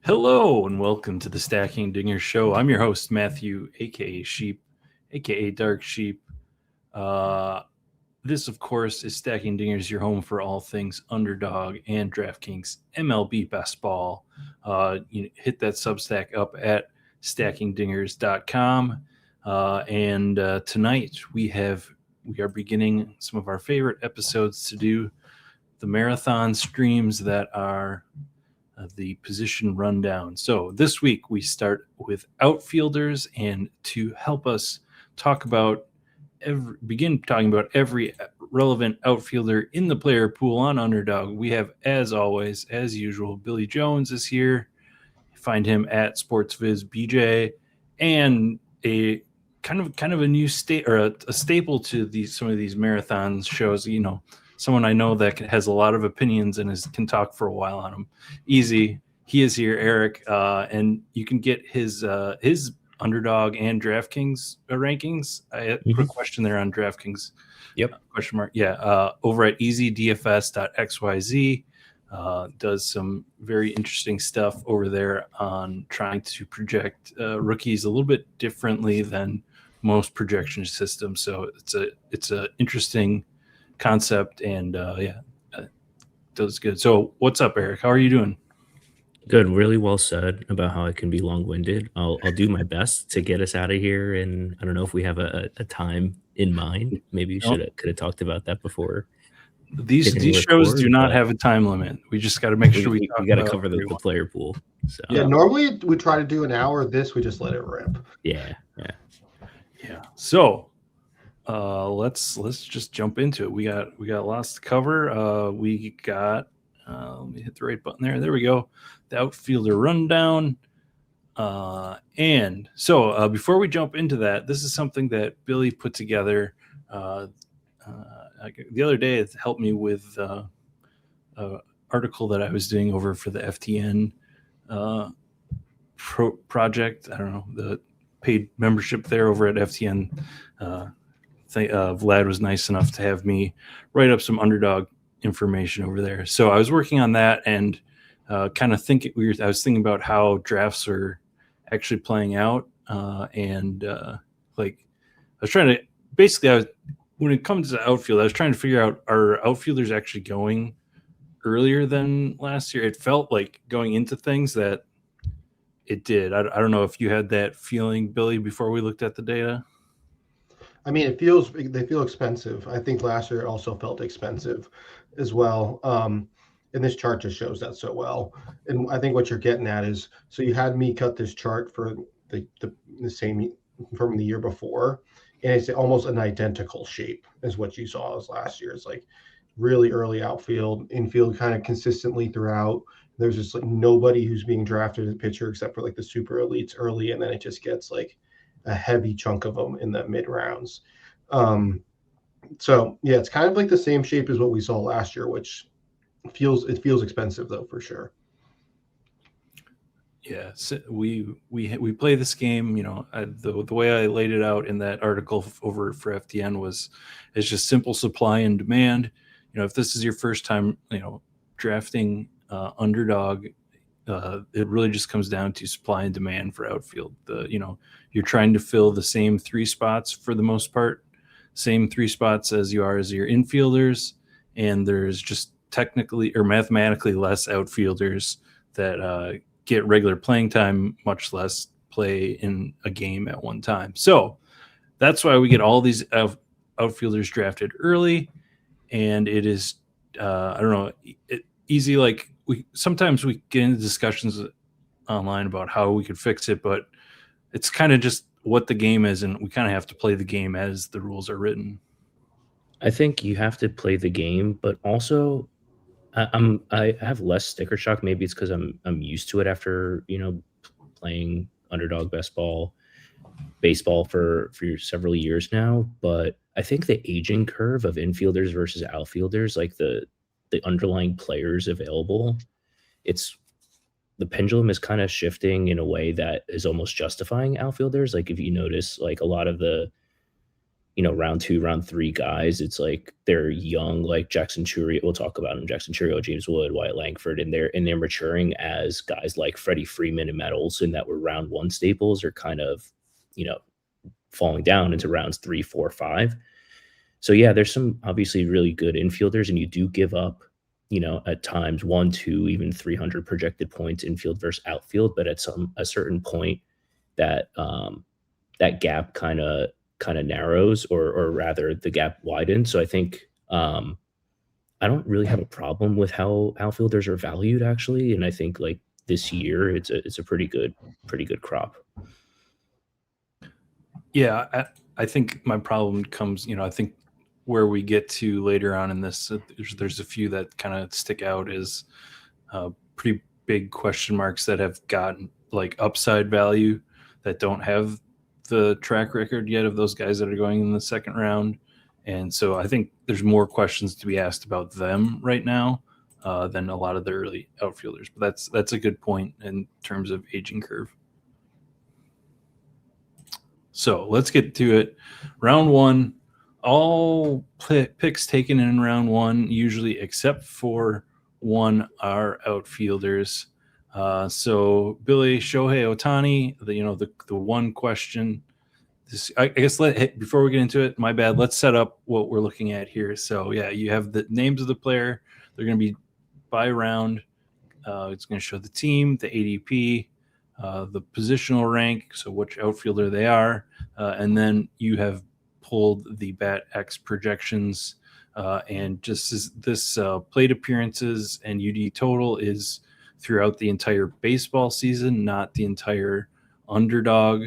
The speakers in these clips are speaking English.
Hello and welcome to the Stacking Dingers Show. I'm your host, Matthew, aka Sheep, aka Dark Sheep. This, of course, is Stacking Dingers, your home for all things underdog and DraftKings MLB best ball. You hit that Substack up at stackingdingers.com. And tonight we are beginning some of our favorite episodes to do the marathon streams that are the position rundown. So this week we start with Outfielders, and to help us begin talking about every relevant outfielder in the player pool on Underdog, we have, as always, as usual, Billy Jones is here. Find him at SportsVizBJ, and a kind of a new a staple to some of these marathon shows. You know, someone I know that has a lot of opinions and can talk for a while on them. Easy, he is here, Eric, and you can get his Underdog and DraftKings rankings. I had a quick question there on DraftKings. Yep. Question mark. Yeah. Over at easydfs.xyz. Does some very interesting stuff over there on trying to project rookies a little bit differently than most projection systems. So it's a interesting concept, and does good. So what's up, Eric? How are you doing? Good. Really well said about how it can be long-winded. I'll do my best to get us out of here. And I don't know if we have a time in mind. Maybe we could have talked about that before. These shows do not have a time limit. We just got to make sure we got to cover the player pool. So. Yeah, normally we try to do an hour. This we just let it rip. Yeah. So let's just jump into it. We got lots to cover. We got let me hit the right button there. There we go. The outfielder rundown. And so before we jump into that, this is something that Billy put together the other day. It helped me with an article that I was doing over for the FTN project. I don't know, the paid membership there over at FTN. Vlad was nice enough to have me write up some Underdog information over there. So I was working on that and I was thinking about how drafts are actually playing out. When it comes to outfield, I was trying to figure out, are outfielders actually going earlier than last year? It felt like going into things that it did. I don't know if you had that feeling, Billy, before we looked at the data. I mean, they feel expensive. I think last year also felt expensive as well. And this chart just shows that so well. And I think what you're getting at is, so you had me cut this chart for the same from the year before, and it's almost an identical shape as what you saw as last year. It's like really early outfield, infield kind of consistently throughout. There's just like nobody who's being drafted as a pitcher except for like the super elites early, and then it just gets like a heavy chunk of them in the mid rounds. So yeah, it's kind of like the same shape as what we saw last year, which feels expensive though, for sure. Yeah, so we play this game. You know, the way I laid it out in that article over for FTN it's just simple supply and demand. You know, if this is your first time, drafting Underdog, it really just comes down to supply and demand for outfield. You're trying to fill the same three spots for the most part, same three spots as you are as your infielders, and there's just technically or mathematically less outfielders that get regular playing time, much less play in a game at one time. So that's why we get all these outfielders drafted early, and it is easy. Like sometimes we get into discussions online about how we could fix it, but it's kind of just what the game is, and we kind of have to play the game as the rules are written. I think you have to play the game, but also I have less sticker shock. Maybe it's because I'm used to it after playing Underdog baseball for several years now. But I think the aging curve of infielders versus outfielders, like the underlying players available, the pendulum is kind of shifting in a way that is almost justifying outfielders. Like if you notice, like a lot of the round 2, round 3 guys. It's like they're young, like Jackson Churio. We'll talk about him. Jackson Churio, James Wood, Wyatt Langford, and they're maturing as guys like Freddie Freeman and Matt Olson that were round 1 staples are kind of, falling down into rounds 3, 4, 5. So yeah, there's some obviously really good infielders, and you do give up, at times 1, 2, even 300 projected points infield versus outfield. But at a certain point, that that gap kind of narrows, or rather the gap widens. So I think I don't really have a problem with how outfielders are valued, actually, and I think like this year it's a pretty good crop. Yeah, I think my problem comes, I think where we get to later on in this, there's a few that kind of stick out as pretty big question marks that have gotten like upside value that don't have the track record yet of those guys that are going in the second round. And so I think there's more questions to be asked about them right now than a lot of the early outfielders. But that's a good point in terms of aging curve. So let's get to it. Round 1, all picks taken in round 1, usually except for one, are outfielders. So Billy, Shohei Ohtani, the one question. I guess before we get into it, my bad. Let's set up what we're looking at here. So yeah, you have the names of the player. They're going to be by round. It's going to show the team, the ADP, the positional rank, so which outfielder they are, and then you have pulled the Bat X projections, and just this plate appearances and UD total is throughout the entire baseball season, not the entire underdog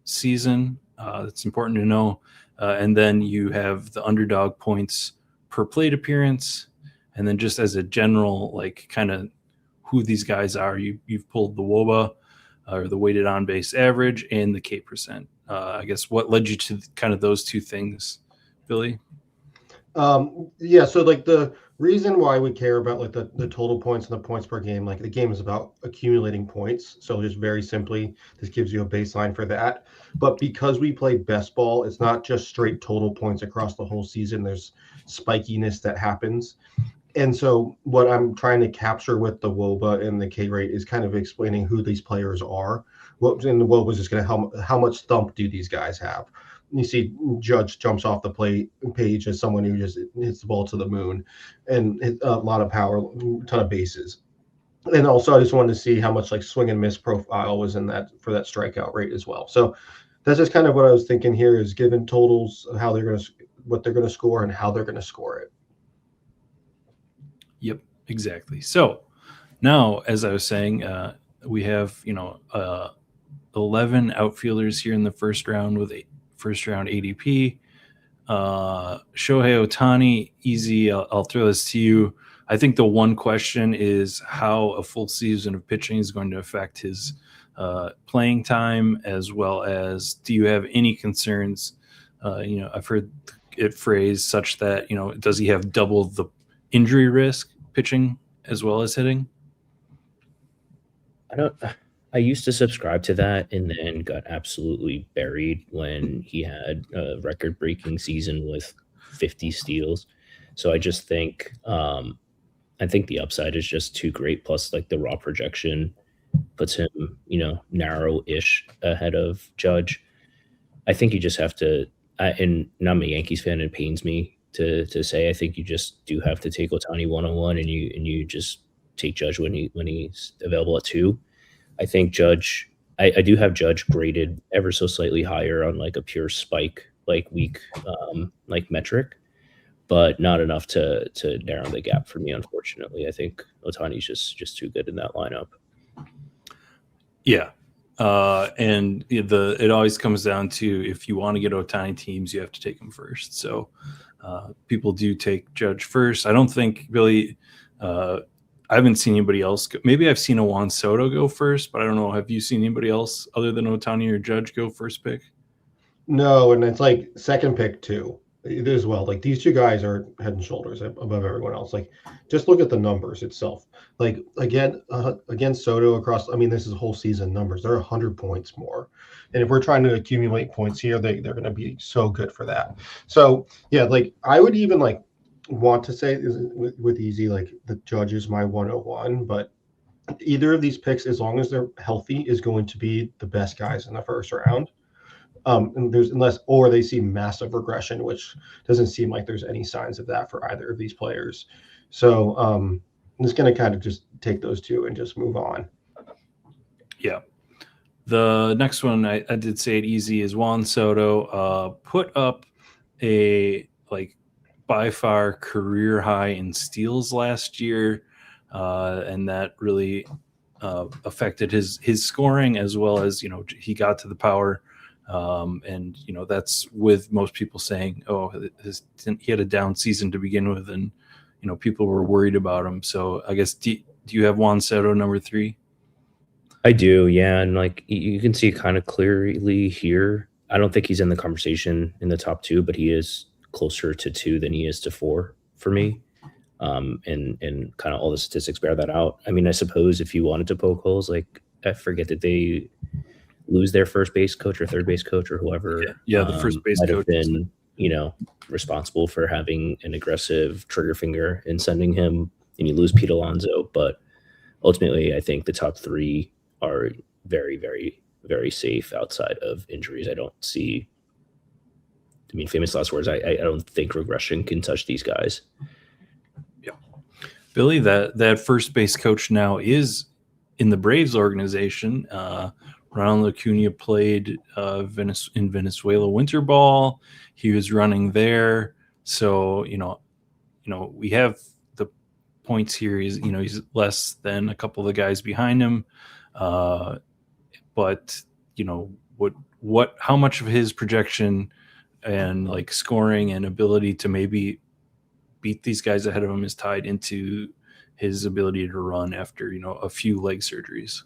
season. It's important to know. And then you have the underdog points per plate appearance, and then just as a general, like, kind of who these guys are, you've pulled the WOBA, or the weighted on base average, and the K percent. I guess what led you to kind of those two things, Billy? Yeah, so like the reason why we care about like the total points and the points per game, like the game is about accumulating points. So just very simply, this gives you a baseline for that. But because we play best ball, it's not just straight total points across the whole season. There's spikiness that happens. And so what I'm trying to capture with the WOBA and the K rate is kind of explaining who these players are. What in the WOBA is just going to how much thump do these guys have? You see Judge jumps off the plate page as someone who just hits the ball to the moon and hit a lot of power, a ton of bases. And also I just wanted to see how much like swing and miss profile was in that for that strikeout rate as well. So that's just kind of what I was thinking here, is given totals of how they're going to, what they're going to score and how they're going to score it. Yep, exactly. So now, as I was saying, we have 11 outfielders here in the first round with a first round ADP. Shohei Ohtani, easy. I'll throw this to you. I think the one question is how a full season of pitching is going to affect his playing time, as well as do you have any concerns? I've heard it phrased such that, does he have double the injury risk pitching as well as hitting? I used to subscribe to that and then got absolutely buried when he had a record-breaking season with 50 steals. So I just think I think the upside is just too great. Plus, like the raw projection puts him, narrow-ish ahead of Judge. I think you just have to. And I'm a Yankees fan, and it pains me to say. I think you just do have to take Ohtani 101, and you just take Judge when he's available at 2. I think Judge. I do have Judge graded ever so slightly higher on like a pure spike, like week, like metric, but not enough to narrow the gap for me. Unfortunately, I think Ohtani's just too good in that lineup. Yeah, and it always comes down to, if you want to get Ohtani teams, you have to take him first. So people do take Judge first. I don't think really. I haven't seen anybody else go. Maybe I've seen a Juan Soto go first, but I don't know. Have you seen anybody else other than Ohtani or Judge go first pick? No, and it's like second pick too. as well. Like these two guys are head and shoulders above everyone else. Like just look at the numbers itself. Like against Soto across. I mean, this is whole season numbers. They're 100 points more, and if we're trying to accumulate points here, they're going to be so good for that. So yeah, like I would even like want to say with Easy, like the Judge is my 101, but either of these picks, as long as they're healthy, is going to be the best guys in the first round. And there's unless or they see massive regression, which doesn't seem like there's any signs of that for either of these players. So I'm just going to kind of just take those two and just move on. Yeah. The next one I did say it easy is Juan Soto. Put up a like by far career high in steals last year, and that really affected his scoring as well as he got to the power. And that's with most people saying, oh, he had a down season to begin with, and people were worried about him. So I guess do you have Juan Soto number 3? I do, yeah, and like you can see kind of clearly here. I don't think he's in the conversation in the top 2, but he is closer to 2 than he is to 4 for me. And kind of all the statistics bear that out. I mean, I suppose if you wanted to poke holes, like I forget that they lose their first base coach or third base coach or whoever. Yeah, the first base might coach have been, responsible for having an aggressive trigger finger and sending him, and you lose Pete Alonso. But ultimately, I think the top 3 are very, very, very safe outside of injuries. I don't see. I mean, famous last words. I don't think regression can touch these guys. Yeah, Billy, that first base coach now is in the Braves organization. Ronald Acuna played in Venezuela winter ball. He was running there. So, we have the points here. He's less than a couple of the guys behind him. But, how much of his projection and like scoring and ability to maybe beat these guys ahead of him is tied into his ability to run after, a few leg surgeries.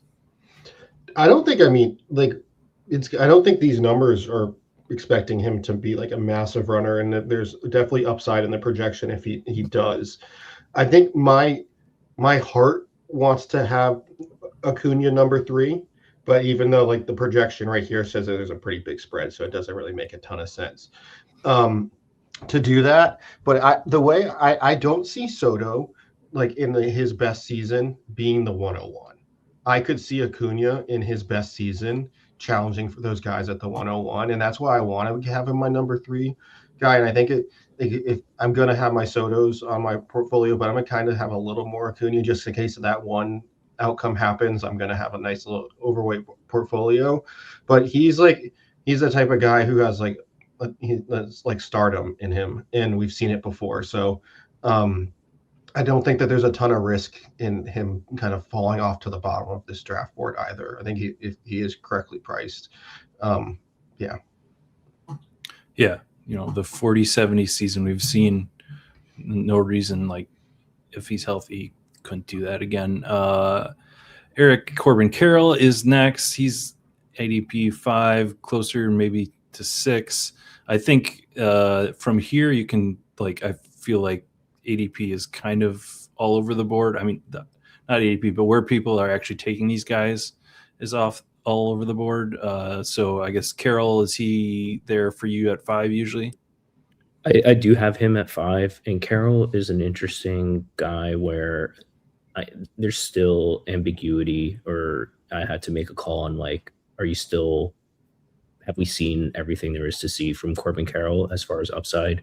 I don't think I don't think these numbers are expecting him to be like a massive runner, and there's definitely upside in the projection if he does. I think my heart wants to have Acuna number 3, but even though like the projection right here says that there's a pretty big spread, so it doesn't really make a ton of sense to do that. But I don't see Soto like in his best season being the 101. I could see Acuna in his best season challenging for those guys at the 101, and that's why I want to have him my number 3 guy. And I think if I'm going to have my Sotos on my portfolio, but I'm going to kind of have a little more Acuna just in case of that one outcome happens. I'm going to have a nice little overweight portfolio, but he's the type of guy who has like stardom in him, and we've seen it before. So I don't think that there's a ton of risk in him kind of falling off to the bottom of this draft board either. I think if he is correctly priced. Yeah. Yeah. The 40-70 season, we've seen no reason, like if he's healthy, couldn't do that again. Eric Corbin Carroll is next. He's ADP 5, closer maybe to 6. I think from here you can I feel like ADP is kind of all over the board. I mean, not ADP, but where people are actually taking these guys is off all over the board. So I guess Carroll, is he there for you at 5 usually? I do have him at 5, and Carroll is an interesting guy where there's still ambiguity, or I had to make a call on have we seen everything there is to see from Corbin Carroll as far as upside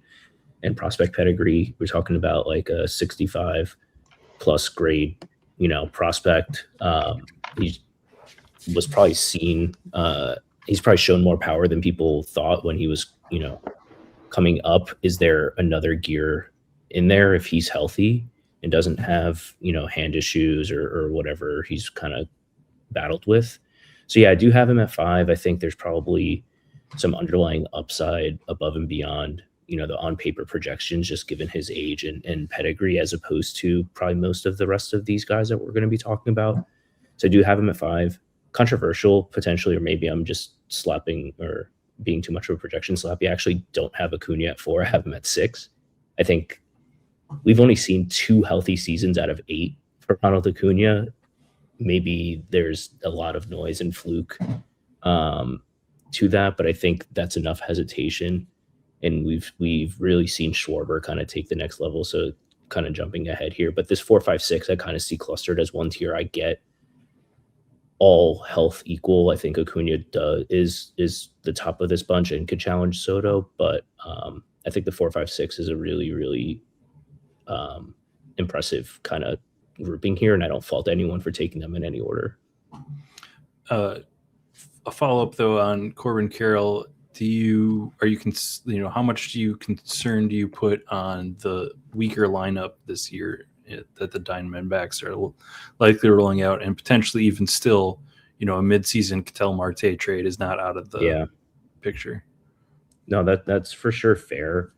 and prospect pedigree? We're talking about like a 65 plus grade, prospect. He was probably he's probably shown more power than people thought when he was, coming up. Is there another gear in there if he's healthy and doesn't have, hand issues or whatever he's kind of battled with? So yeah, I do have him at 5. I think there's probably some underlying upside above and beyond, the on paper projections, just given his age and pedigree, as opposed to probably most of the rest of these guys that we're going to be talking about. So I do have him at 5. Controversial potentially, or maybe I'm just slapping or being too much of a projection slap. You actually don't have Acuna at 4. I have him at 6. I think we've only seen 2 healthy seasons out of 8 for Ronald Acuna. Maybe there's a lot of noise and fluke to that, but I think that's enough hesitation. And we've really seen Schwarber kind of take the next level. So kind of jumping ahead here, but this 4, 5, 6, I kind of see clustered as one tier. I get all health equal. I think Acuna is the top of this bunch and could challenge Soto, but I think the 4, 5, 6 is a really, really impressive kind of grouping here, and I don't fault anyone for taking them in any order. A follow-up though on Corbin Carroll. How much concern do you put on the weaker lineup this year that the Diamondbacks are likely rolling out, and potentially even still, a mid-season Ketel Marte trade is not out of the picture? No, that's for sure fair.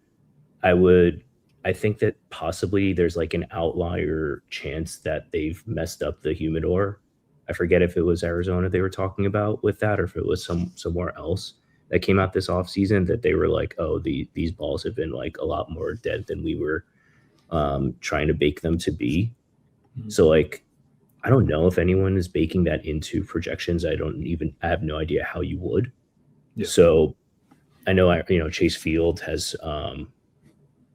I think that possibly there's like an outlier chance that they've messed up the humidor. I forget if it was Arizona they were talking about with that, or if it was somewhere else that came out this offseason that they were like, oh, these balls have been like a lot more dead than we were trying to bake them to be. Mm-hmm. So like, I don't know if anyone is baking that into projections. I have no idea how you would. Yeah. So I know, Chase Field has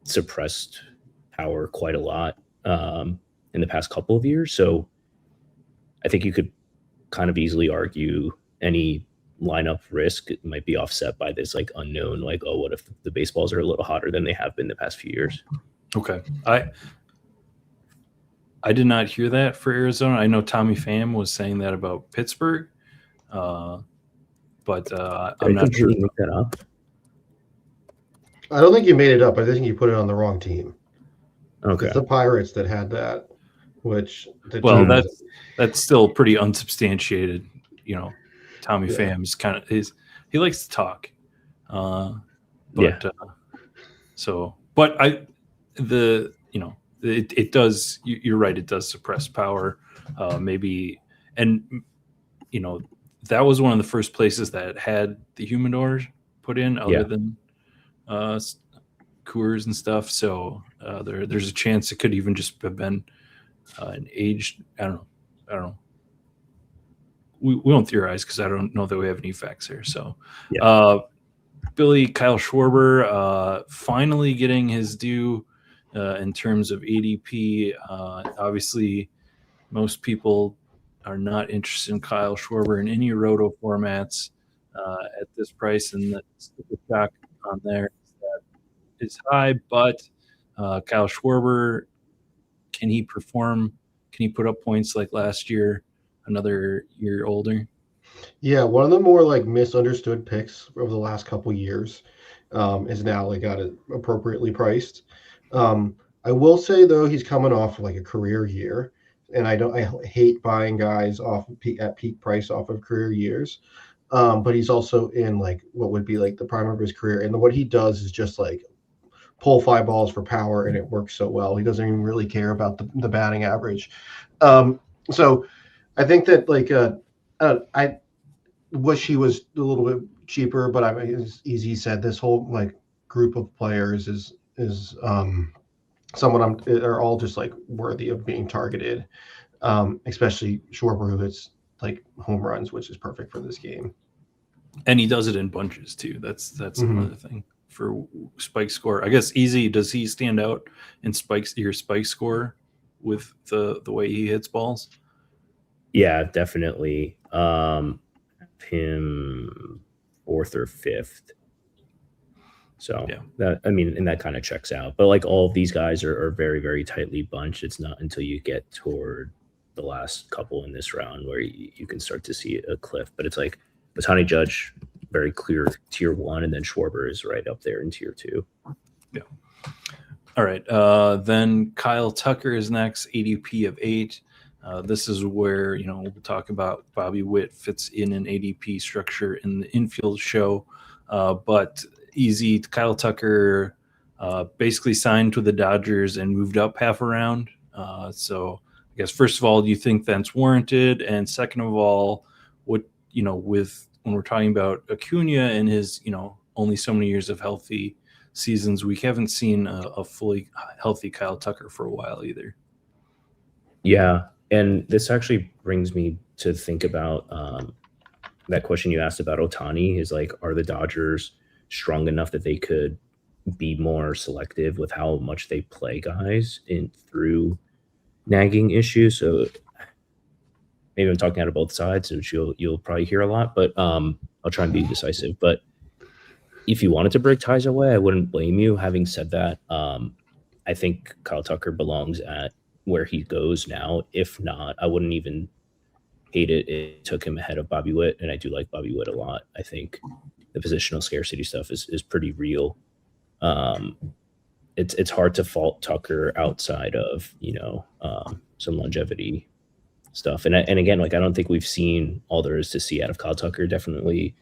suppressed power quite a lot in the past couple of years. So I think you could kind of easily argue any lineup risk might be offset by this like unknown, like, oh, what if the baseballs are a little hotter than they have been the past few years? Okay. I did not hear that for Arizona. I know Tommy Pham was saying that about Pittsburgh, but I'm not sure. Make that up. I don't think you made it up. I think you put it on the wrong team. Okay. It's the Pirates that had that, that's still pretty unsubstantiated. Tommy Pham's kind of he likes to talk. It does. You're right. It does suppress power. Maybe, and that was one of the first places that had the humidor put in, other than Coors and stuff. So there's a chance it could even just have been an aged. I don't know. We won't theorize because I don't know that we have any facts here. So, Kyle Schwarber finally getting his due in terms of ADP. Obviously, most people are not interested in Kyle Schwarber in any roto formats at this price, and the stock on there is high. But Kyle Schwarber, can he perform? Can he put up points like last year? Another year older? Yeah, one of the more like misunderstood picks over the last couple years is now got it appropriately priced. I will say though, he's coming off like a career year, and I hate buying guys at peak price off of career years. But he's also in like what would be like the prime of his career, and what he does is just like pull fly balls for power, and it works so well. He doesn't even really care about the batting average. So I think that I wish he was a little bit cheaper, but as Easy said, this whole like group of players is someone are all just like worthy of being targeted, especially Schwarber, who hits like home runs, which is perfect for this game. And he does it in bunches too. That's another thing for spike score. I guess Easy, does he stand out in your spike score with the way he hits balls? Yeah, definitely. Him 4th or 5th. So that kind of checks out. But like all of these guys are very, very tightly bunched. It's not until you get toward the last couple in this round where you can start to see a cliff. But it's like Ohtani Judge, very clear tier 1, and then Schwarber is right up there in tier 2. Yeah. All right. Then Kyle Tucker is next, ADP of 8. This is where, we'll talk about Bobby Witt fits in an ADP structure in the infield show. But easy, Kyle Tucker basically signed to the Dodgers and moved up half a round. So I guess, first of all, do you think that's warranted? And second of all, with when we're talking about Acuna and his, only so many years of healthy seasons, we haven't seen a fully healthy Kyle Tucker for a while either. Yeah, and this actually brings me to think about that question you asked about Otani is like, are the Dodgers strong enough that they could be more selective with how much they play guys in through nagging issues? So maybe I'm talking out of both sides, which you'll probably hear a lot, but I'll try and be decisive. But if you wanted to break ties away, I wouldn't blame you. Having said that, I think Kyle Tucker belongs at where he goes now. If not, I wouldn't even hate it. It took him ahead of Bobby Witt, and I do like Bobby Witt a lot. I think the positional scarcity stuff is pretty real. It's hard to fault Tucker outside of some longevity stuff. And again, like I don't think we've seen all there is to see out of Kyle Tucker. Definitely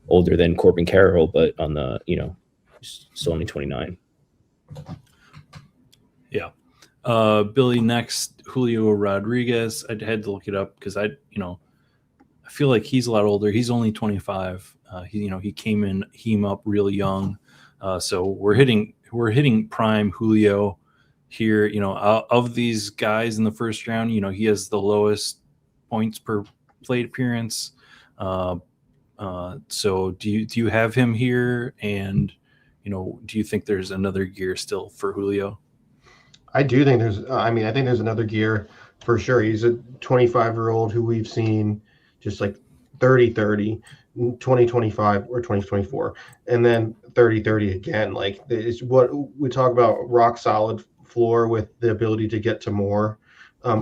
older than Corbin Carroll, but on the still only 29. Yeah. Billy, next, Julio Rodriguez. I had to look it up because I feel like he's a lot older. He's only 25. He came up really young. So we're hitting prime Julio here. Of these guys in the first round, he has the lowest points per plate appearance. So do you have him here? And do you think there's another gear still for Julio? I do think I think there's another gear for sure. He's a 25-year-old who we've seen just like 30-30, 2025 or 2024, and then 30-30 again. Like it's what we talk about, rock solid floor with the ability to get to more.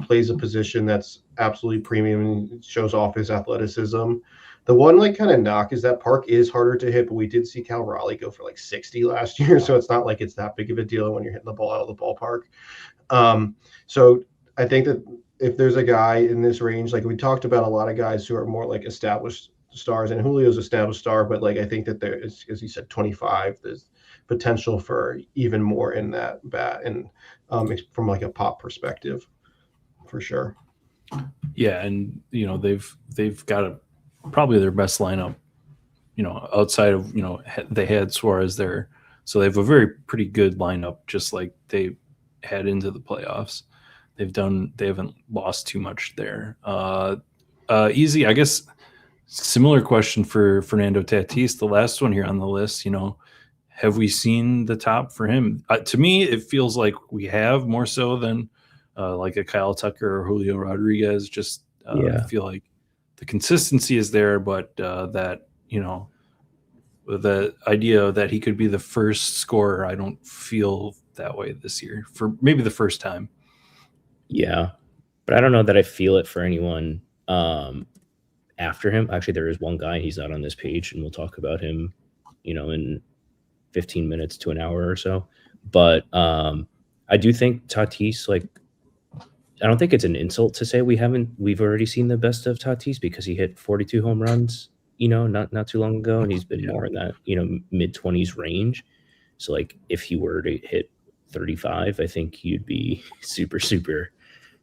Plays a position that's absolutely premium and shows off his athleticism. The one kind of knock is that park is harder to hit, but we did see Cal Raleigh go for 60 last year, so it's not like it's that big of a deal when you're hitting the ball out of the ballpark. So I think that if there's a guy in this range, like we talked about a lot of guys who are more established stars, and Julio's established star, but I think that there is, as you said, 25, there's potential for even more in that bat, and from a pop perspective, for sure. Yeah, and they've got probably their best lineup, outside of they had Suarez there, so they have a pretty good lineup, just like they had into the playoffs. They haven't lost too much there. Easy, I guess. Similar question for Fernando Tatis, the last one here on the list. Have we seen the top for him? To me, it feels like we have, more so than like a Kyle Tucker or Julio Rodriguez. Just I feel like the consistency is there, but that the idea that he could be the first scorer, I don't feel that way this year, for maybe the first time. Yeah, but I don't know that I feel it for anyone after him. Actually, there is one guy, he's not on this page, and we'll talk about him in 15 minutes to an hour or so. But I do think Tatis, I don't think it's an insult to say we've already seen the best of Tatis, because he hit 42 home runs, not too long ago, and he's been more in that, mid-20s range. So if he were to hit 35, I think you'd be super, super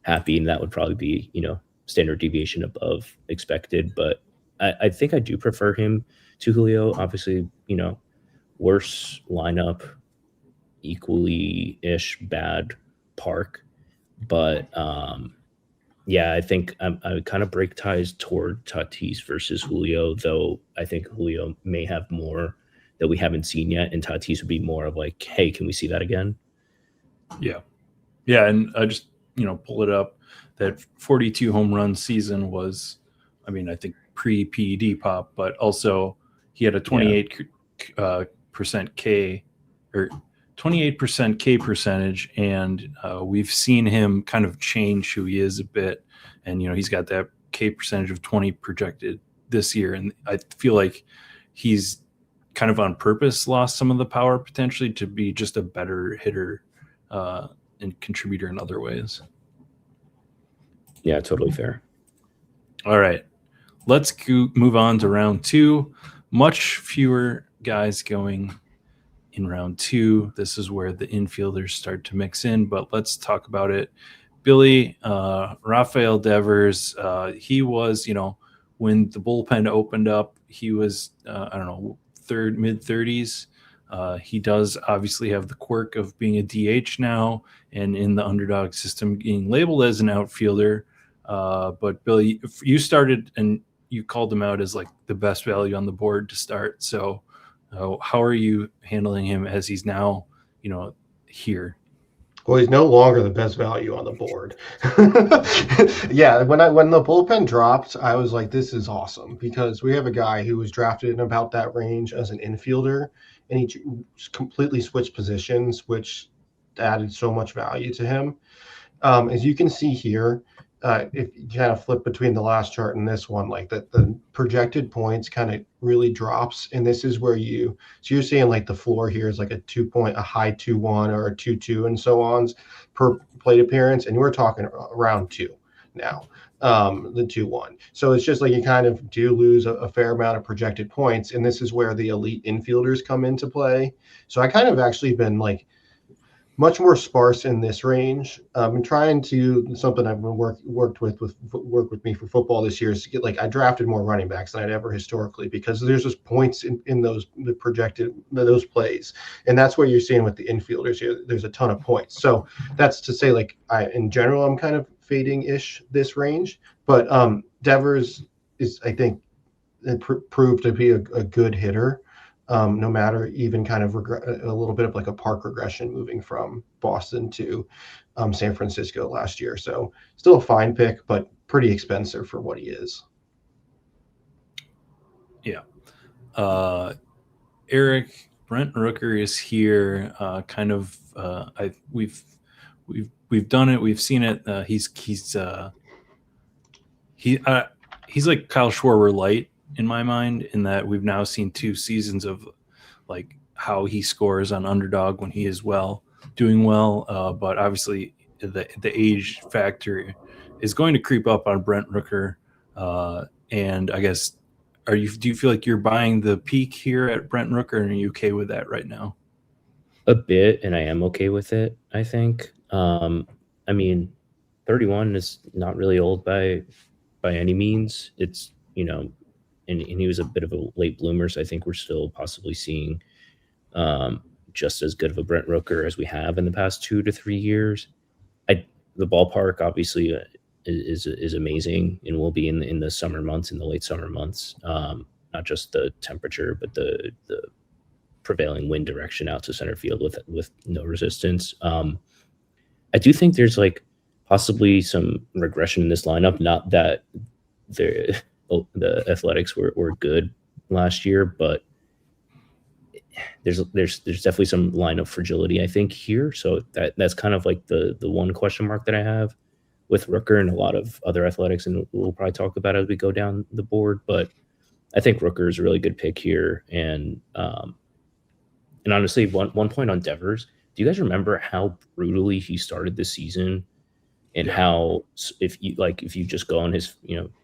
happy, and that would probably be, standard deviation above expected. But I think I do prefer him to Julio. Obviously, worse lineup, equally-ish bad park. But I think I would kind of break ties toward Tatis versus Julio, though I think Julio may have more that we haven't seen yet, and Tatis would be more of hey, can we see that again? Yeah, and I just pull it up. That 42 home run season was, I think pre-PED pop, but also he had a 28% K or 28% K percentage, and we've seen him kind of change who he is a bit, and he's got that K percentage of 20 projected this year, and I feel like he's kind of on purpose lost some of the power potentially to be just a better hitter and contributor in other ways. Yeah, totally fair. All right, let's move on to round two. Much fewer guys going in round two. This is where the infielders start to mix in, but let's talk about it. Billy, Rafael Devers, he was, when the bullpen opened up, he was I don't know, mid 30s. He does obviously have the quirk of being a DH now, and in the underdog system being labeled as an outfielder. But Billy, you started and you called him out as like the best value on the board to start. So how are you handling him as he's now, here? Well, he's no longer the best value on the board. Yeah, when the bullpen dropped, I was like, this is awesome, because we have a guy who was drafted in about that range as an infielder, and he completely switched positions, which added so much value to him. As you can see here, if you kind of flip between the last chart and this one, like the projected points kind of really drops. And this is where so you're seeing like the floor here is like a high 2-1 or a 2-2 and so on per plate appearance. And we're talking around 2 now, the 2-1. So it's just like you kind of do lose a fair amount of projected points. And this is where the elite infielders come into play. So I kind of actually been like much more sparse in this range. I'm trying to, something I've been work with me for football this year is to get, like, I drafted more running backs than I'd ever historically, because there's just points in those those plays, and that's what you're seeing with the infielders here. There's a ton of points. So that's to say, like, in general I'm kind of fading ish this range, but Devers is, I think, proved to be a good hitter. No matter, even kind of a little bit of like a park regression moving from Boston to San Francisco last year. So still a fine pick, but pretty expensive for what he is. Yeah. Eric, Brent Rooker is here. We've done it. We've seen it. He's like Kyle Schwarber light in my mind, in that we've now seen 2 seasons of like how he scores on underdog when he is doing well. But obviously the age factor is going to creep up on Brent Rooker. And I guess, do you feel like you're buying the peak here at Brent Rooker, and are you okay with that right now? A bit, and I am okay with it, I think. I mean, 31 is not really old by any means. It's, and he was a bit of a late bloomer, so I think we're still possibly seeing just as good of a Brent Rooker as we have in the past 2 to 3 years. The ballpark obviously is amazing, and will be in the summer months, in the late summer months. Not just the temperature, but the prevailing wind direction out to center field with no resistance. I do think there's like possibly some regression in this lineup. Not that the Athletics were good last year, but there's definitely some lineup fragility, I think, here. So that's kind of like the one question mark that I have with Rooker and a lot of other Athletics, and we'll probably talk about it as we go down the board. But I think Rooker is a really good pick here, and honestly, one point on Devers. Do you guys remember how brutally he started this season? And how, if you just go on his,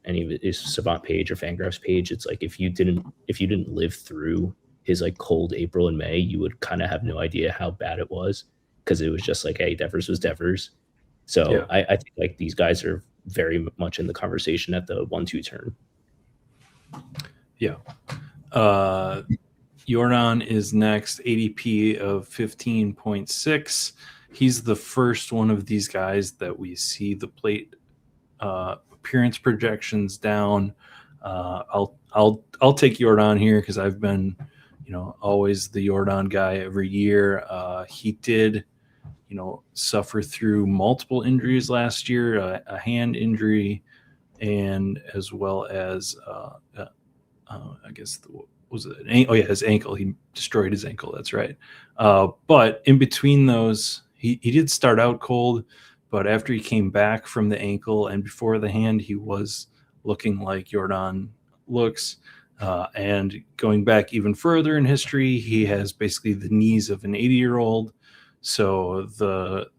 any of his Savant page or Fangraphs page, it's like if you didn't live through his like cold April and May, you would kind of have no idea how bad it was, because it was just like, hey, Devers was Devers. So I think like these guys are very much in the conversation at the 1-2 turn. Yeah. Jordan is next, ADP of 15.6. He's the first one of these guys that we see the plate appearance projections down. I'll take Jordan here, because I've been, always the Jordan guy every year. He did, suffer through multiple injuries last year, a hand injury, and as well as I guess his ankle. He destroyed his ankle. That's right. But in between those, he did start out cold, but after he came back from the ankle and before the hand, he was looking like Jordan looks. And going back even further in history, he has basically the knees of an 80-year-old. So the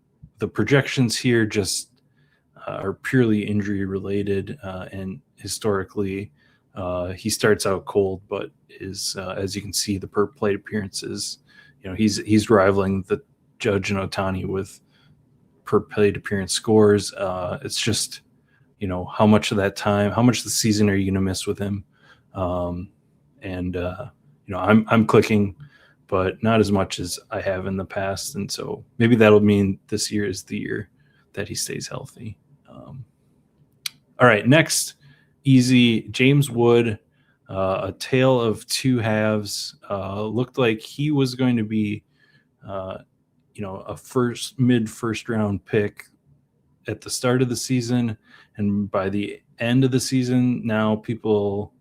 projections here just are purely injury related, and historically, he starts out cold, but is, as you can see, the per plate appearances, he's rivaling the Judge and Ohtani with per plate appearance scores. It's just, how much of that time, how much of the season are you going to miss with him? I'm clicking, but not as much as I have in the past. And so maybe that'll mean this year is the year that he stays healthy. All right, next, easy, James Wood, a tale of two halves. Looked like he was going to be, a mid first round pick at the start of the season, and by the end of the season, now people,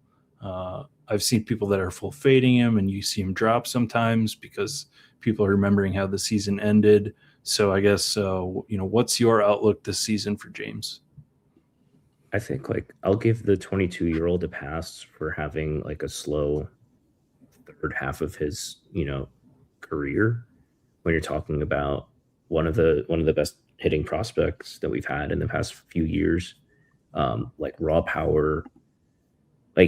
I've seen people that are full fading him, and you see him drop sometimes because people are remembering how the season ended. So I guess, what's your outlook this season for James? I think I'll give the 22-year-old a pass for having a slow third half of his career. When you're talking about one of the best hitting prospects that we've had in the past few years, raw power. I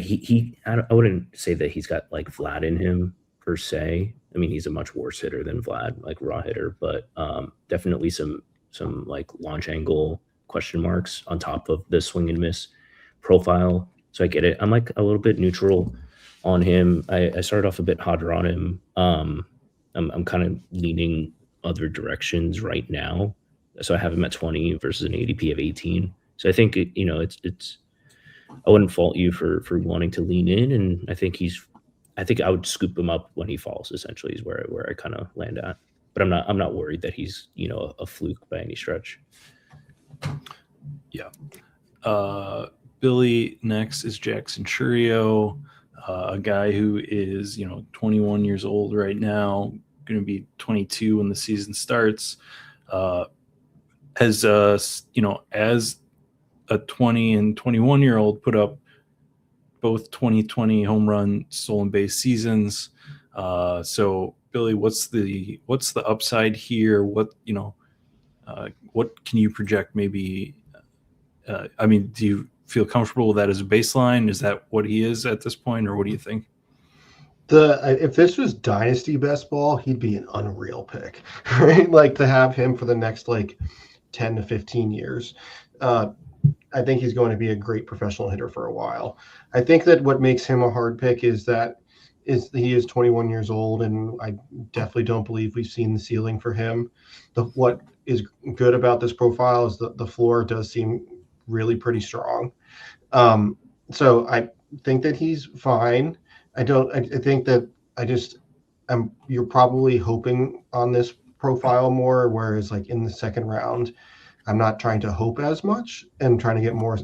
wouldn't say that he's got Vlad in him per se. I mean, he's a much worse hitter than Vlad, raw hitter, but definitely some launch angle question marks on top of the swing and miss profile. So I get it. I'm a little bit neutral on him. I started off a bit hotter on him. I'm kind of leaning other directions right now. So I have him at 20 versus an ADP of 18. So I think it's I wouldn't fault you for wanting to lean in, and I think I would scoop him up when he falls. Essentially, is where I kind of land at. But I'm not worried that he's a fluke by any stretch. Yeah. Billy next is Jackson Churio, a guy who is 21 years old right now, going to be 22 when the season starts. As as a 20 and 21 year old, put up both 2020 home run stolen base seasons. So Billy, what's the upside here? What can you project? Maybe, do you feel comfortable with that as a baseline? Is that what he is at this point, or what do you think? If this was Dynasty Best Ball, he'd be an unreal pick, right? To have him for the next 10 to 15 years. I think he's going to be a great professional hitter for a while. I think that what makes him a hard pick is he is 21 years old, and I definitely don't believe we've seen the ceiling for him. What is good about this profile is that the floor does seem really pretty strong. So I think that he's fine. I think that you're probably hoping on this profile more, whereas in the second round, I'm not trying to hope as much and trying to get more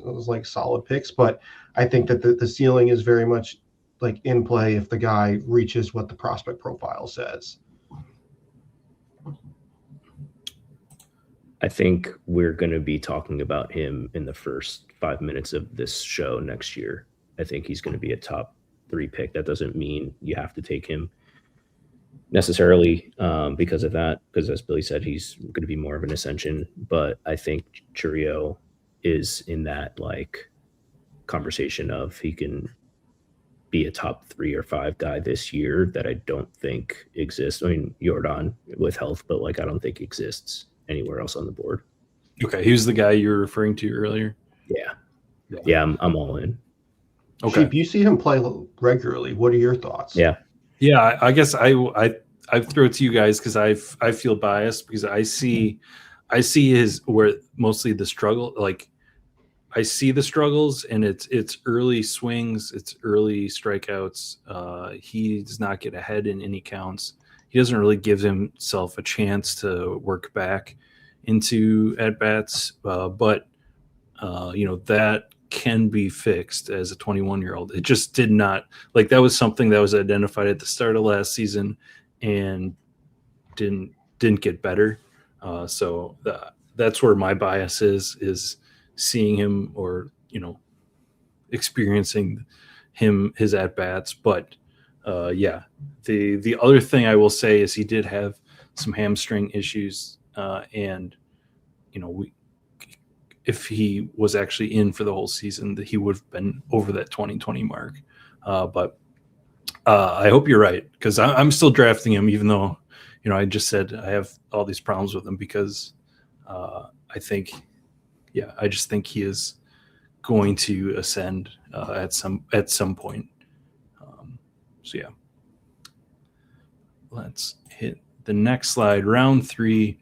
solid picks, but I think that the ceiling is very much in play if the guy reaches what the prospect profile says. I think we're going to be talking about him in the first 5 minutes of this show next year. I think he's going to be a top 3 pick. That doesn't mean you have to take him necessarily because of that, because as Billy said, he's going to be more of an ascension. But I think Churio is in that conversation of he can be a top 3 or 5 guy this year that I don't think exists. I mean, Jordan with health, but I don't think exists anywhere else on the board. Okay, he was the guy you were referring to earlier. Yeah, I'm all in. Okay, if you see him play regularly, what are your thoughts? Yeah, I guess I throw it to you guys because I feel biased because I see his where mostly the struggle. I see the struggles, and it's early swings, it's early strikeouts. He does not get ahead in any counts. He doesn't really give himself a chance to work back into at bats, but that can be fixed as a 21-year-old. It just did not that was something that was identified at the start of last season and didn't get better. So that's where my bias is seeing him or experiencing his at bats. But the other thing I will say is he did have some hamstring issues, and if he was actually in for the whole season, that he would have been over that 2020 mark. But I hope you're right, because I'm still drafting him, even though I just said I have all these problems with him because I just think he is going to ascend at some point. So yeah, let's hit the next slide. Round 3.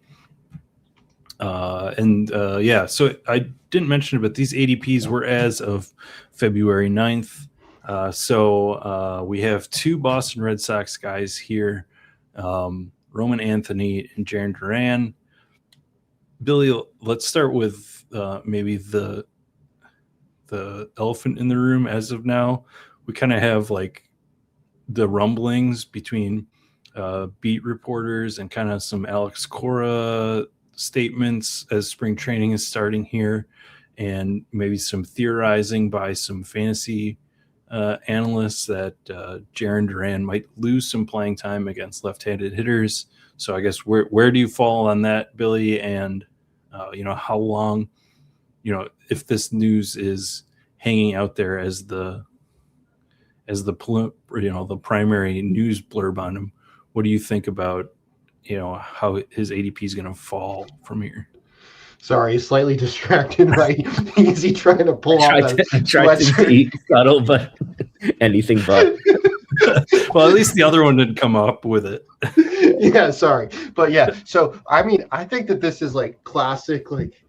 So I didn't mention it, but these ADPs were as of February 9th. So we have 2 Boston Red Sox guys here, Roman Anthony and Jarren Duran. Billy, let's start with maybe the elephant in the room as of now. We kind of have like the rumblings between beat reporters and kind of some Alex Cora statements as spring training is starting here, and maybe some theorizing by some fantasy analysts that Jarren Duran might lose some playing time against left-handed hitters. So I guess where do you fall on that, Billy? And how long, if this news is hanging out there as the primary news blurb on him, what do you think about how his ADP is going to fall from here? Sorry, slightly distracted, right? Is he trying to pull off that I tried to be subtle, but anything but. Well, at least the other one didn't come up with it. Yeah, sorry. But yeah, so I mean, I think that this is like classic, like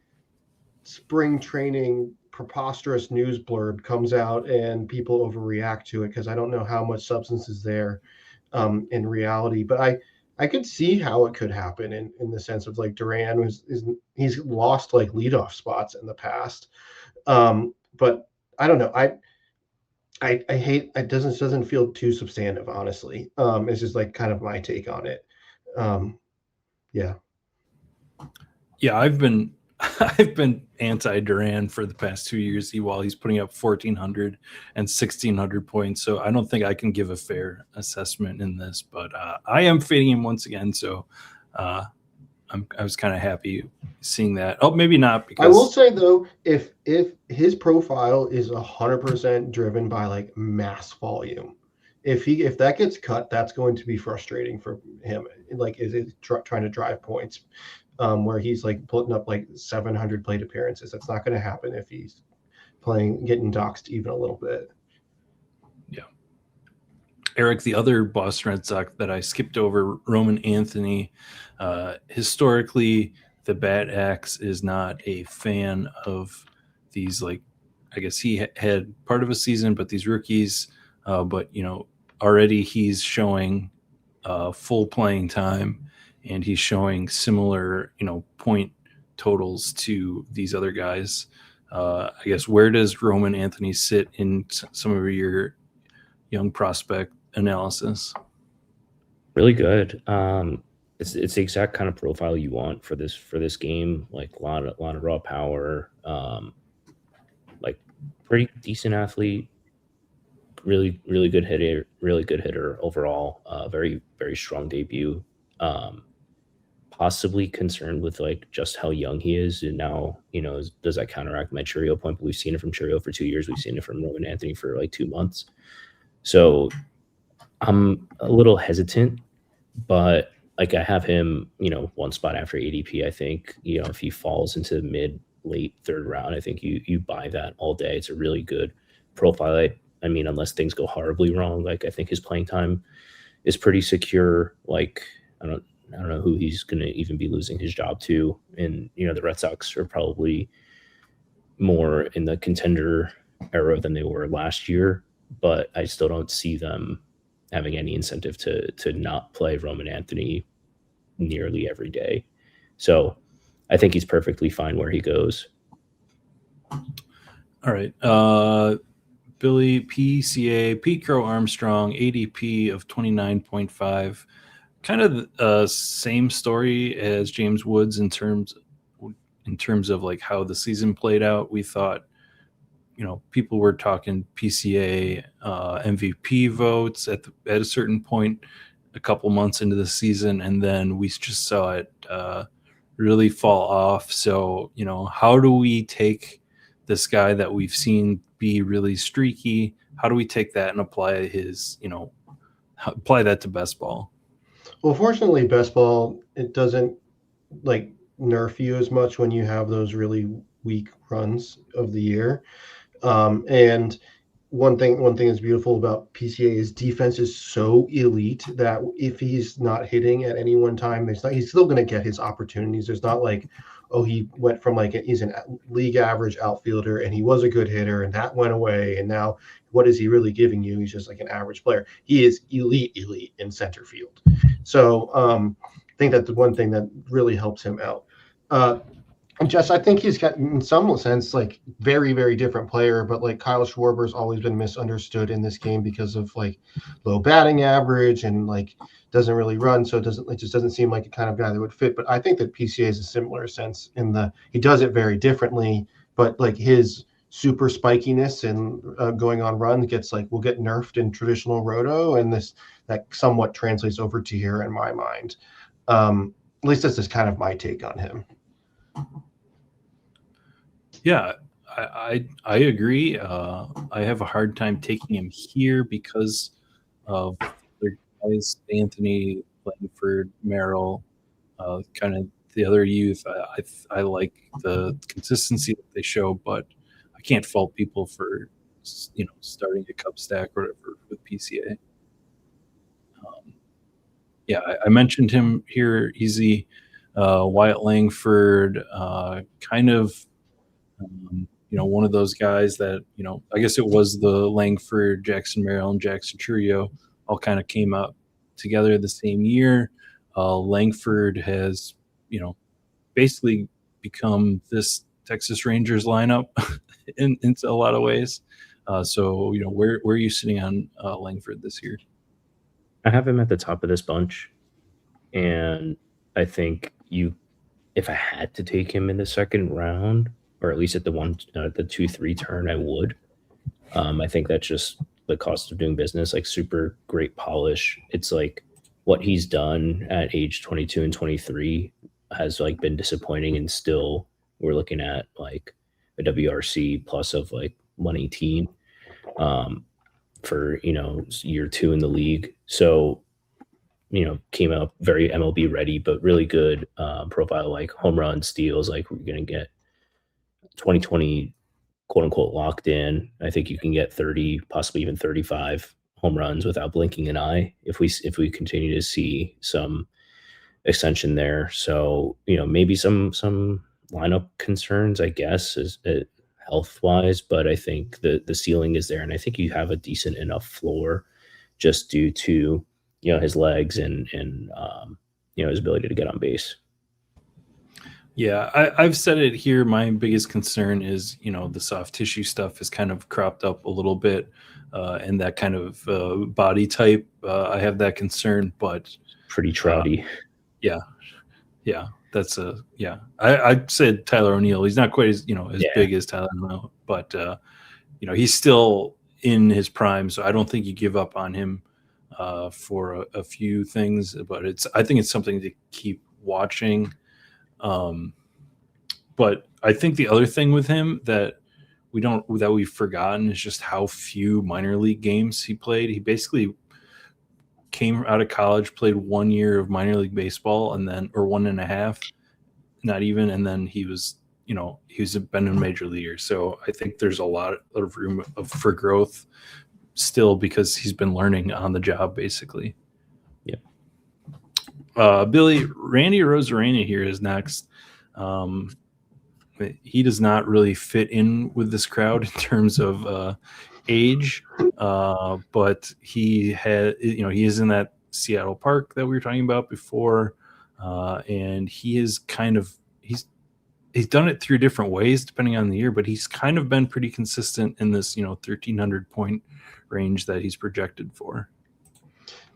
spring training preposterous news blurb comes out and people overreact to it because I don't know how much substance is there in reality. But I could see how it could happen in the sense of like Duran he's lost like leadoff spots in the past. But I don't know. I hate it. Doesn't feel too substantive, honestly. It's just like kind of my take on it. Yeah. I've been anti-Duran for the past 2 years while he's putting up 1,400 and 1,600 points. So I don't think I can give a fair assessment in this, but I am fading him once again. So I was kind of happy seeing that. Oh, maybe not. Because I will say though, if his profile is 100% driven by like mass volume, if that gets cut, that's going to be frustrating for him. Like, is it trying to drive points? Where he's like putting up like 700 plate appearances. That's not going to happen if he's getting doxed even a little bit. Yeah. Eric, the other Boston Red Sox that I skipped over, Roman Anthony. Historically, the Bat Axe is not a fan of these, like, I guess he had part of a season, but these rookies, but already he's showing full playing time. And he's showing similar, point totals to these other guys. I guess where does Roman Anthony sit in some of your young prospect analysis? Really good. It's the exact kind of profile you want for this game. Like a lot of raw power. Like pretty decent athlete. Really good hitter. Really good hitter overall. Very very strong debut. Possibly concerned with like just how young he is, and now does that counteract my Churio point? But we've seen it from Churio for 2 years. We've seen it from Roman Anthony for like 2 months. So I'm a little hesitant, but like I have him, one spot after ADP. I think if he falls into late third round, I think you buy that all day. It's a really good profile. I mean, unless things go horribly wrong, like I think his playing time is pretty secure. Like I don't know who he's going to even be losing his job to. And, the Red Sox are probably more in the contender era than they were last year, but I still don't see them having any incentive to not play Roman Anthony nearly every day. So I think he's perfectly fine where he goes. All right. Billy, PCA, Pete Crow Armstrong, ADP of 29.5. Kind of the same story as James Woods in terms of like how the season played out. We thought, people were talking PCA MVP votes at a certain point, a couple months into the season, and then we just saw it really fall off. So, how do we take this guy that we've seen be really streaky? How do we take that and apply that to best ball? Well, fortunately, best ball, it doesn't like nerf you as much when you have those really weak runs of the year. And one thing that's beautiful about PCA is defense is so elite that if he's not hitting at any one time, he's still going to get his opportunities. There's not like, oh, he went from he's a league average outfielder and he was a good hitter and that went away, and now what is he really giving you? He's just like an average player. He is elite in center field. So I think that's the one thing that really helps him out. And Jess, I think he's got, in some sense, like very, very different player, but like Kyle Schwarber's always been misunderstood in this game because of like low batting average and like doesn't really run. So it just doesn't seem like a kind of guy that would fit. But I think that PCA is a similar sense he does it very differently, but like his super spikiness and going on runs will get nerfed in traditional roto. And that somewhat translates over to here in my mind. At least this is kind of my take on him. Yeah, I agree. I have a hard time taking him here because of the guys, Anthony, Langford, Merrill, kind of the other youth. I like the consistency that they show, but I can't fault people for starting a cup stack or whatever with PCA. Yeah, I mentioned him here. Easy, Wyatt Langford, kind of. One of those guys that, I guess it was the Langford, Jackson Merrill, and Jackson trio all kind of came up together the same year. Langford has, basically become this Texas Rangers lineup in a lot of ways. So, where are you sitting on Langford this year? I have him at the top of this bunch, and I think if I had to take him in the second round, or at least at the 2-3 turn, I would. I think that's just the cost of doing business. Like super great polish. It's like what he's done at age 22 and 23 has like been disappointing, and still we're looking at like a WRC plus of like 118 for year 2 in the league. So came out very MLB ready, but really good profile, like home run, steals. Like we're gonna get 2020 quote unquote locked in. I think you can get 30, possibly even 35 home runs without blinking an eye if we continue to see some extension there. So maybe some lineup concerns, I guess, is health wise, but I think the ceiling is there, and I think you have a decent enough floor just due to his legs and his ability to get on base. Yeah, I've said it here. My biggest concern is, the soft tissue stuff is kind of cropped up a little bit, and that kind of body type. I have that concern, but pretty trouty. Yeah, that's I said Tyler O'Neill. He's not quite as big as Tyler O'Neill, but he's still in his prime. So I don't think you give up on him for a few things. But I think it's something to keep watching. But I think the other thing with him that we've forgotten is just how few minor league games he played. He basically came out of college, played 1 year of minor league baseball, or 1.5, not even, and then he's been a major leaguer. So I think there's a lot of room for growth still because he's been learning on the job basically. Billy, Randy Arozarena here is next. He does not really fit in with this crowd in terms of age, but he is in that Seattle park that we were talking about before, and he is he's done it through different ways depending on the year, but he's kind of been pretty consistent in this 1,300 point range that he's projected for.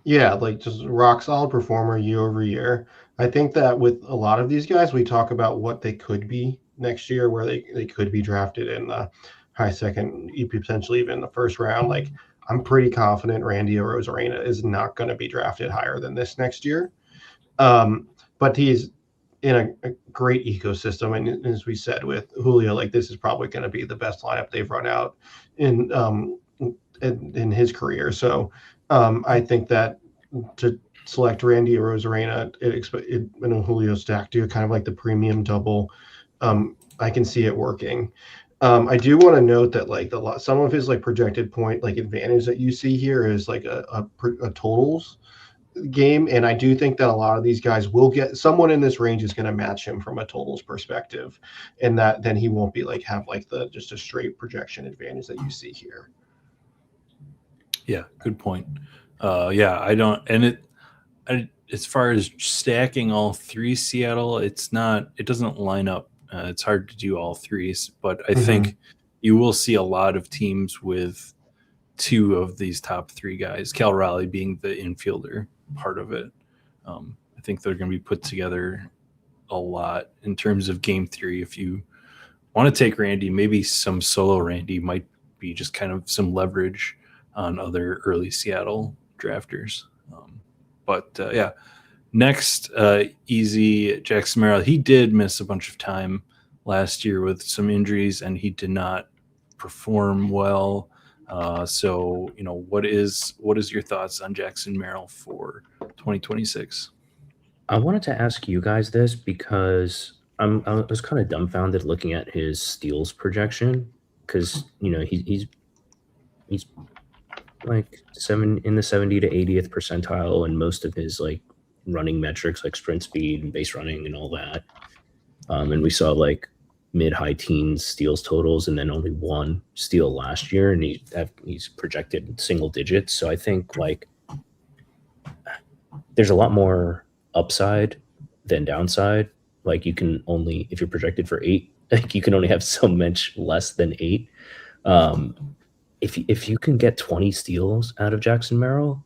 Yeah, like just rock solid performer year over year. I think that with a lot of these guys, we talk about what they could be next year, where they could be drafted in the high second, potentially even the first round. Like I'm pretty confident Randy Arozarena is not going to be drafted higher than this next year. But he's in a great ecosystem, and as we said with Julio, like this is probably going to be the best lineup they've run out in his career. So I think that to select Randy Arozarena in a Julio stack, do kind of like the premium double. I can see it working. I do want to note that like some of his like projected point like advantage that you see here is like a totals game, and I do think that a lot of these guys will get someone in this range is going to match him from a totals perspective, and that then he won't be like have like the just a straight projection advantage that you see here. Yeah, good point. Yeah, I don't, and as far as stacking all three Seattle, it doesn't line up. It's hard to do all threes, but I think you will see a lot of teams with two of these top three guys, Cal Raleigh being the infielder part of it. I think they're going to be put together a lot in terms of game theory. If you want to take Randy, maybe some solo Randy might be just kind of some leverage on other early Seattle drafters. Yeah, next, easy Jackson Merrill. He did miss a bunch of time last year with some injuries, and he did not perform well. So, what is your thoughts on Jackson Merrill for 2026? I wanted to ask you guys this because I was kind of dumbfounded looking at his steals projection because he's like in the 70 to 80th percentile and most of his like running metrics like sprint speed and base running and all that. And we saw like mid high teens steals totals and then only one steal last year, and he's projected single digits. So I think like there's a lot more upside than downside. Like you can only, if you're projected for 8, like you can only have so much less than 8. If you can get 20 steals out of Jackson Merrill,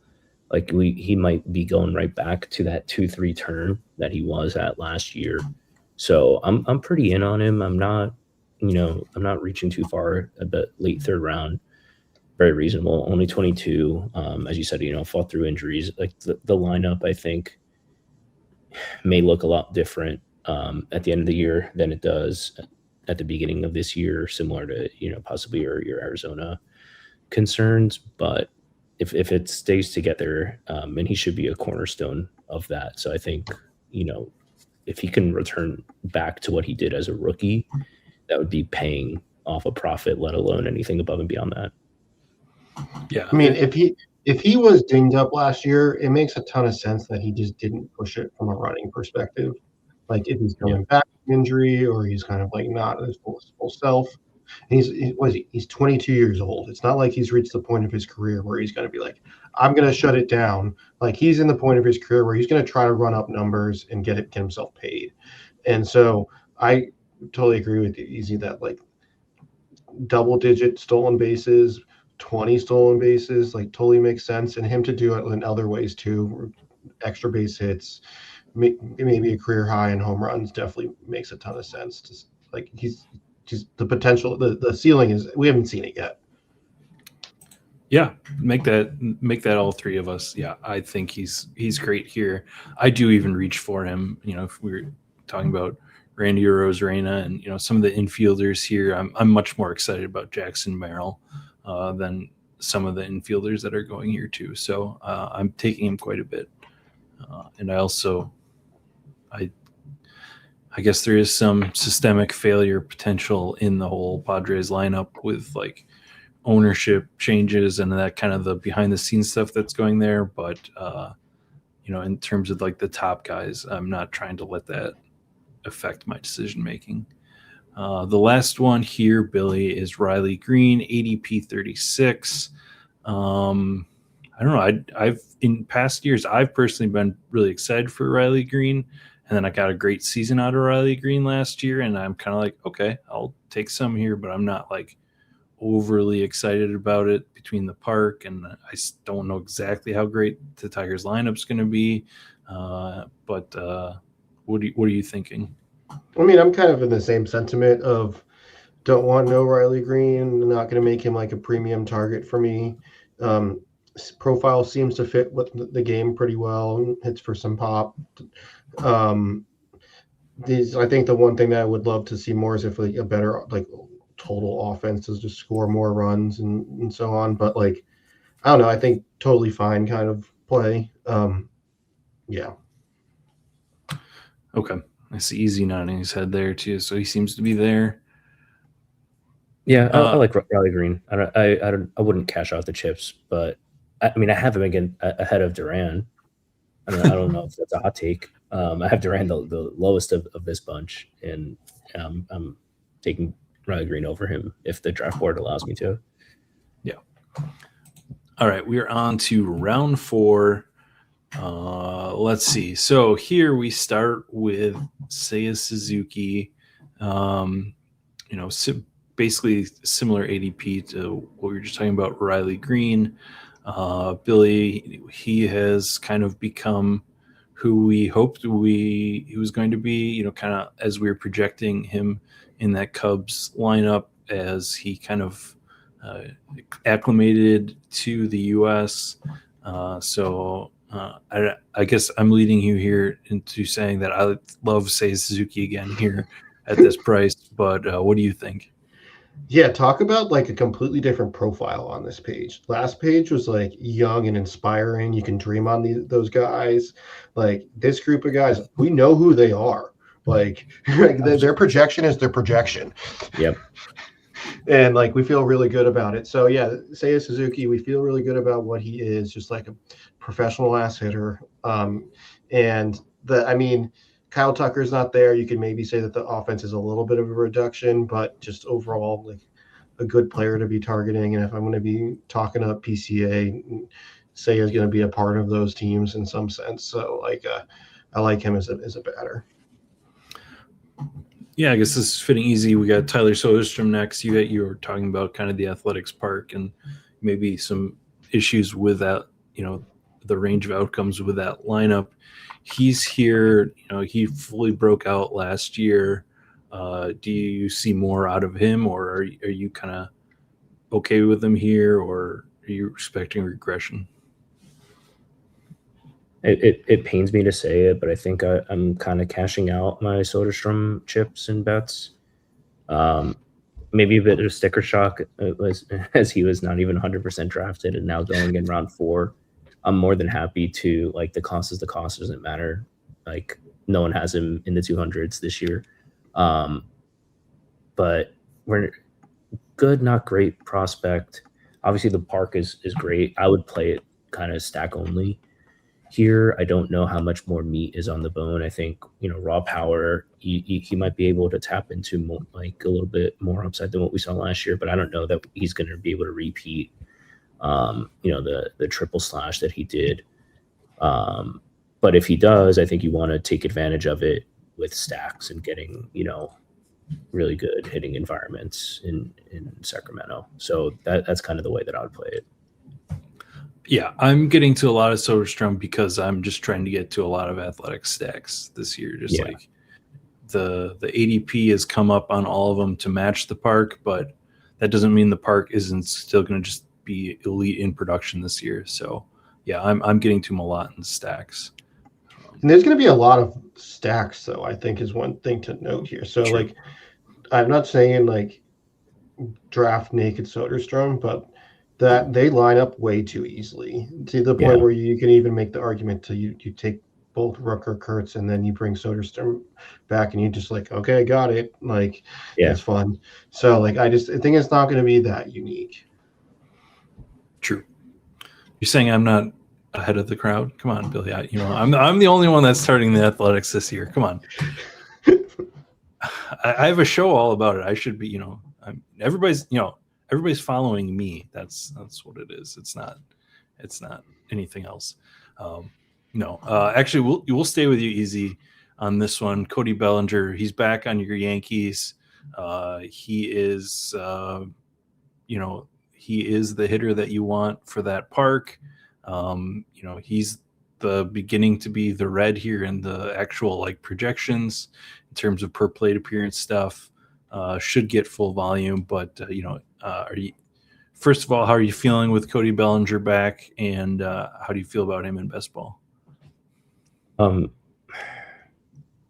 like he might be going right back to that 2-3 turn that he was at last year. So I'm pretty in on him. I'm not reaching too far at the late third round. Very reasonable. Only 22. As you said, fought through injuries. Like the lineup, I think, may look a lot different at the end of the year than it does at the beginning of this year, similar to possibly your Arizona concerns. But if it stays together, and he should be a cornerstone of that. So I think if he can return back to what he did as a rookie, that would be paying off a profit, let alone anything above and beyond that. Yeah, I mean, if he was dinged up last year, it makes a ton of sense that he just didn't push it from a running perspective. Like if he's coming back from injury or he's kind of like not his full self. He's 22 years old. It's not like he's reached the point of his career where he's going to be like, I'm going to shut it down. Like he's in the point of his career where he's going to try to run up numbers and get himself paid. And so I totally agree with you, Easy, that like double-digit stolen bases, 20 stolen bases, like totally makes sense. And him to do it in other ways too, extra base hits, maybe a career high in home runs definitely makes a ton of sense. Just like he's just the potential, the ceiling is, we haven't seen it yet. Yeah, make that all three of us. Yeah, I think he's great here. I do even reach for him. If we were talking about Randy or Rosarena and some of the infielders here, I'm much more excited about Jackson Merrill than some of the infielders that are going here too. So I'm taking him quite a bit, and I guess there is some systemic failure potential in the whole Padres lineup with like ownership changes and that kind of the behind the scenes stuff that's going there. But, in terms of like the top guys, I'm not trying to let that affect my decision making. The last one here, Billy, is Riley Green, ADP 36. I don't know. I've in past years, I've personally been really excited for Riley Green. And then I got a great season out of Riley Green last year. And I'm kind of like, okay, I'll take some here, but I'm not like overly excited about it between the park. And I don't know exactly how great the Tigers lineup's going to be. But what are you thinking? I mean, I'm kind of in the same sentiment of don't want no Riley Green, not going to make him like a premium target for me. Profile seems to fit with the game pretty well. Hits for some pop. I think the one thing that I would love to see more is if like a better like total offense is just score more runs and so on. But like, I don't know. I think totally fine kind of play. Yeah. Okay. I see Easy nodding his head there too. So he seems to be there. Yeah, I like Riley Green. I wouldn't cash out the chips, but I mean, I have him again ahead of Duran. I don't know if that's a hot take. I have Duran the lowest of this bunch, and I'm taking Riley Green over him if the draft board allows me to. Yeah. All right, we are on to round 4. Let's see. So here we start with Seiya Suzuki. Basically similar ADP to what we were just talking about, Riley Green. Billy, he has kind of become who we hoped he was going to be, kind of as we were projecting him in that Cubs lineup as he kind of acclimated to the U.S. I guess I'm leading you here into saying that I love Seiya Suzuki again here at this price, but what do you think? Yeah, talk about like a completely different profile on this page. Last page was like young and inspiring. You can dream on those guys. Like this group of guys, we know who they are. Like, their projection is their projection. Yep. And like we feel really good about it. So yeah, Seiya Suzuki, we feel really good about what he is, just like a professional ass hitter. Kyle Tucker's not there. You could maybe say that the offense is a little bit of a reduction, but just overall, like a good player to be targeting. And if I'm going to be talking up PCA, Seiya is going to be a part of those teams in some sense. So I like him as a batter. Yeah, I guess this is fitting easy. We got Tyler Soderstrom next. You were talking about kind of the Athletics Park and maybe some issues with that, the range of outcomes with that lineup. He's here. He fully broke out last year. Do you see more out of him, or are you kind of okay with him here, or are you expecting regression? It pains me to say it, but I think I'm kind of cashing out my Soderstrom chips and bets. Maybe a bit of sticker shock as he was not even 100% drafted and now going in round 4. I'm more than happy to, like, the cost is the cost. It doesn't matter. Like, no one has him in the 200s this year. But we're good, not great prospect. Obviously, the park is great. I would play it kind of stack only. Here, I don't know how much more meat is on the bone. I think, raw power, he might be able to tap into more, like a little bit more upside than what we saw last year, but I don't know that he's going to be able to repeat, the triple slash that he did. But if he does, I think you want to take advantage of it with stacks and getting, really good hitting environments in Sacramento. So that's kind of the way that I would play it. Yeah, I'm getting to a lot of Soderstrom because I'm just trying to get to a lot of athletic stacks this year. Like the ADP has come up on all of them to match the park, but that doesn't mean the park isn't still going to just be elite in production this year. So yeah, I'm getting to them a lot in stacks. And there's going to be a lot of stacks, though, I think is one thing to note here. So True. Like, I'm not saying like draft naked Soderstrom, but that they line up way too easily to the point where you can even make the argument to you take both Rooker, Kurtz, and then you bring Soderstrom back and you just like, okay, I got it. Like, it's fun. So like, I think it's not going to be that unique. True. You're saying I'm not ahead of the crowd? Come on, Billy. I'm the only one that's starting the Athletics this year. Come on. I have a show all about it. I should be, everybody's following me. That's what it is. It's not anything else. Actually, we'll stay with you easy on this one. Cody Bellinger, he's back on your Yankees. He is, he is the hitter that you want for that park. He's the beginning to be the red here in the actual like projections in terms of per plate appearance stuff. Should get full volume, but are you? First of all, how are you feeling with Cody Bellinger back, and how do you feel about him in best ball?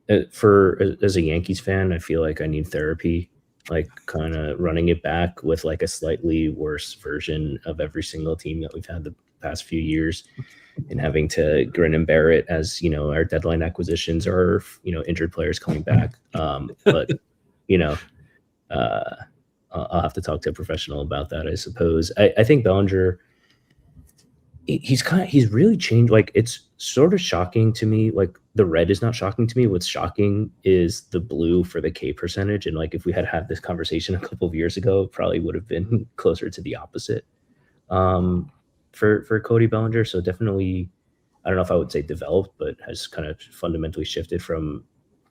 As a Yankees fan, I feel like I need therapy, like kind of running it back with like a slightly worse version of every single team that we've had the past few years, and having to grin and bear it as our deadline acquisitions are injured players coming back. But I'll have to talk to a professional about that, I suppose. I think Bellinger, he's really changed. Like, it's sort of shocking to me. Like, the red is not shocking to me. What's shocking is the blue for the K percentage. And like, if we had this conversation a couple of years ago, it probably would have been closer to the opposite for Cody Bellinger. So definitely, I don't know if I would say developed, but has kind of fundamentally shifted from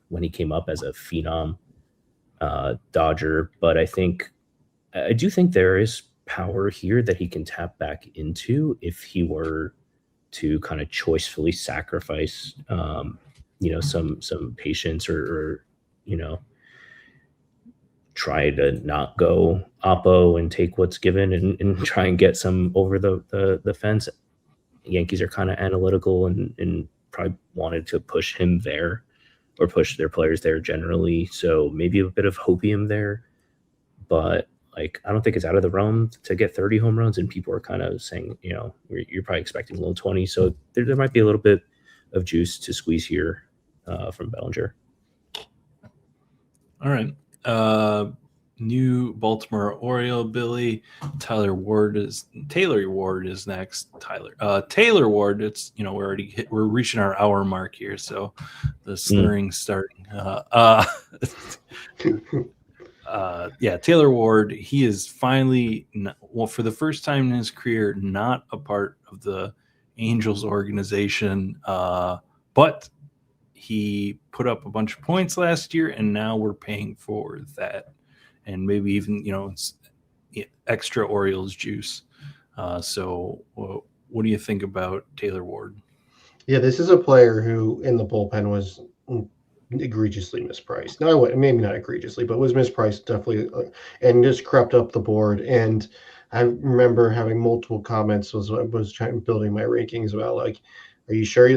when he came up as a phenom Dodger. But I do think there is power here that he can tap back into if he were to kind of choicefully sacrifice, some patience or try to not go oppo and take what's given and try and get some over the fence. Yankees are kind of analytical and probably wanted to push him there or push their players there generally. So maybe a bit of hopium there, but like, I don't think it's out of the realm to get 30 home runs, and people are kind of saying, you're probably expecting low 20. So there might be a little bit of juice to squeeze here from Bellinger. All right. New Baltimore Oriole, Billy. Taylor Ward is next. Taylor Ward. It's we're reaching our hour mark here, so the slurring's starting. Taylor Ward. He is finally, for the first time in his career, not a part of the Angels organization, but he put up a bunch of points last year, and now we're paying for that, and maybe even it's extra Orioles juice. So, what do you think about Taylor Ward? Yeah, this is a player who in the bullpen was egregiously mispriced. No, maybe not egregiously, but was mispriced definitely, and just crept up the board. And I remember having multiple comments was building my rankings about, like, are you sure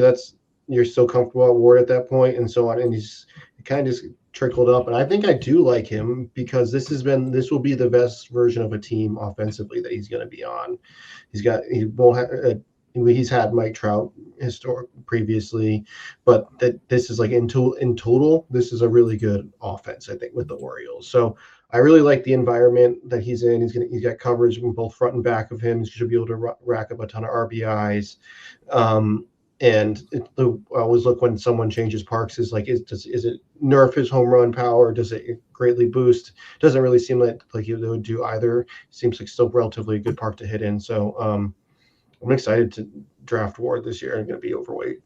you're still comfortable at Ward at that point, and so on. And he's kind of just trickled up. And I think I do like him because this will be the best version of a team offensively that he's going to be on. He's had Mike Trout previously, but this is like in total, this is a really good offense, I think, with the Orioles. So I really like the environment that he's in. He's got coverage from both front and back of him. He should be able to rack up a ton of RBIs. And I always look when someone changes parks is like, is it nerf his home run power? Does it greatly boost? Doesn't really seem like he would do either. Seems like still relatively a good park to hit in. So I'm excited to draft Ward this year. I'm going to be overweight.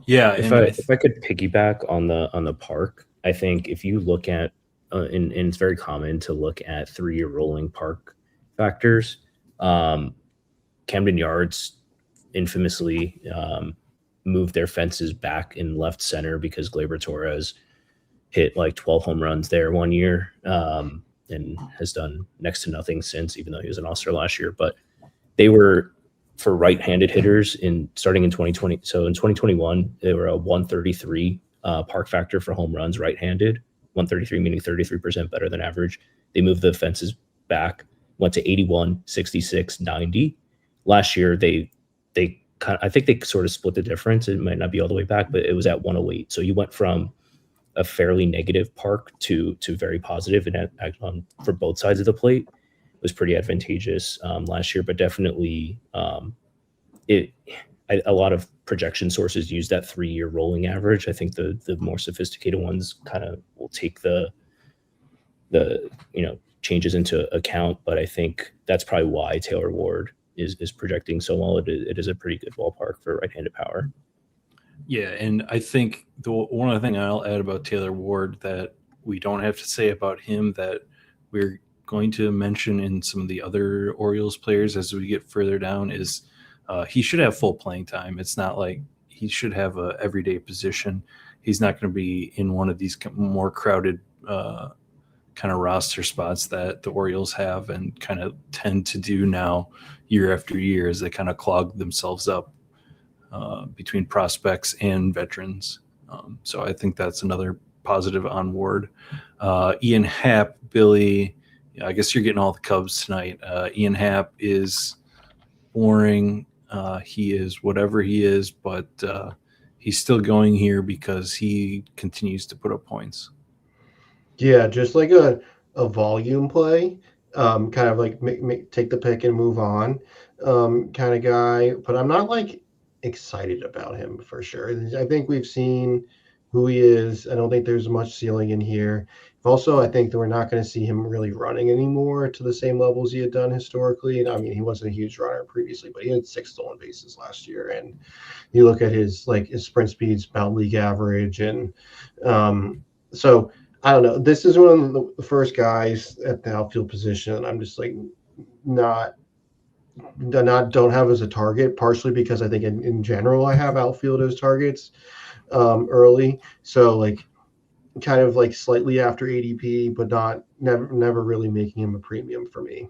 Yeah, if I could piggyback on the park, I think if you look at and it's very common to look at 3-year rolling park factors. Camden Yards infamously moved their fences back in left center because Gleyber Torres hit like 12 home runs there one year and has done next to nothing since, even though he was an All-Star last year. But they were, for right-handed hitters, starting in 2020. So in 2021, they were a 133 park factor for home runs right-handed. 133 meaning 33% better than average. They moved the fences back, went to 81, 66, 90. Last year, I think they sort of split the difference. It might not be all the way back, but it was at 108. So you went from a fairly negative park to very positive, and for both sides of the plate was pretty advantageous last year. But definitely, a lot of projection sources use that 3-year rolling average. I think the more sophisticated ones kind of will take the changes into account. But I think that's probably why Taylor Ward is projecting so well. It is a pretty good ballpark for right-handed power. Yeah, and I think one other thing I'll add about Taylor Ward that we don't have to say about him that we're going to mention in some of the other Orioles players as we get further down is he should have full playing time. It's not like he should have a everyday position. He's not going to be in one of these more crowded kind of roster spots that the Orioles have and kind of tend to do now year after year as they kind of clog themselves up between prospects and veterans. So I think that's another positive on Ward. Ian Happ, Billy, I guess you're getting all the Cubs tonight. Ian Happ is boring. He is whatever he is, but he's still going here because he continues to put up points. Yeah, just like a a volume play, kind of like take the pick and move on, kind of guy. But I'm not like excited about him for sure. I think we've seen who he is. I don't think there's much ceiling in here. Also, I think that we're not going to see him really running anymore to the same levels he had done historically. And I mean, he wasn't a huge runner previously, but he had 6 stolen bases last year. And you look at his sprint speeds about league average, and so I don't know. This is one of the first guys at the outfield position. I'm just like not don't have as a target, partially because I think in general I have outfield as targets early. So like kind of like slightly after ADP, but never really making him a premium for me.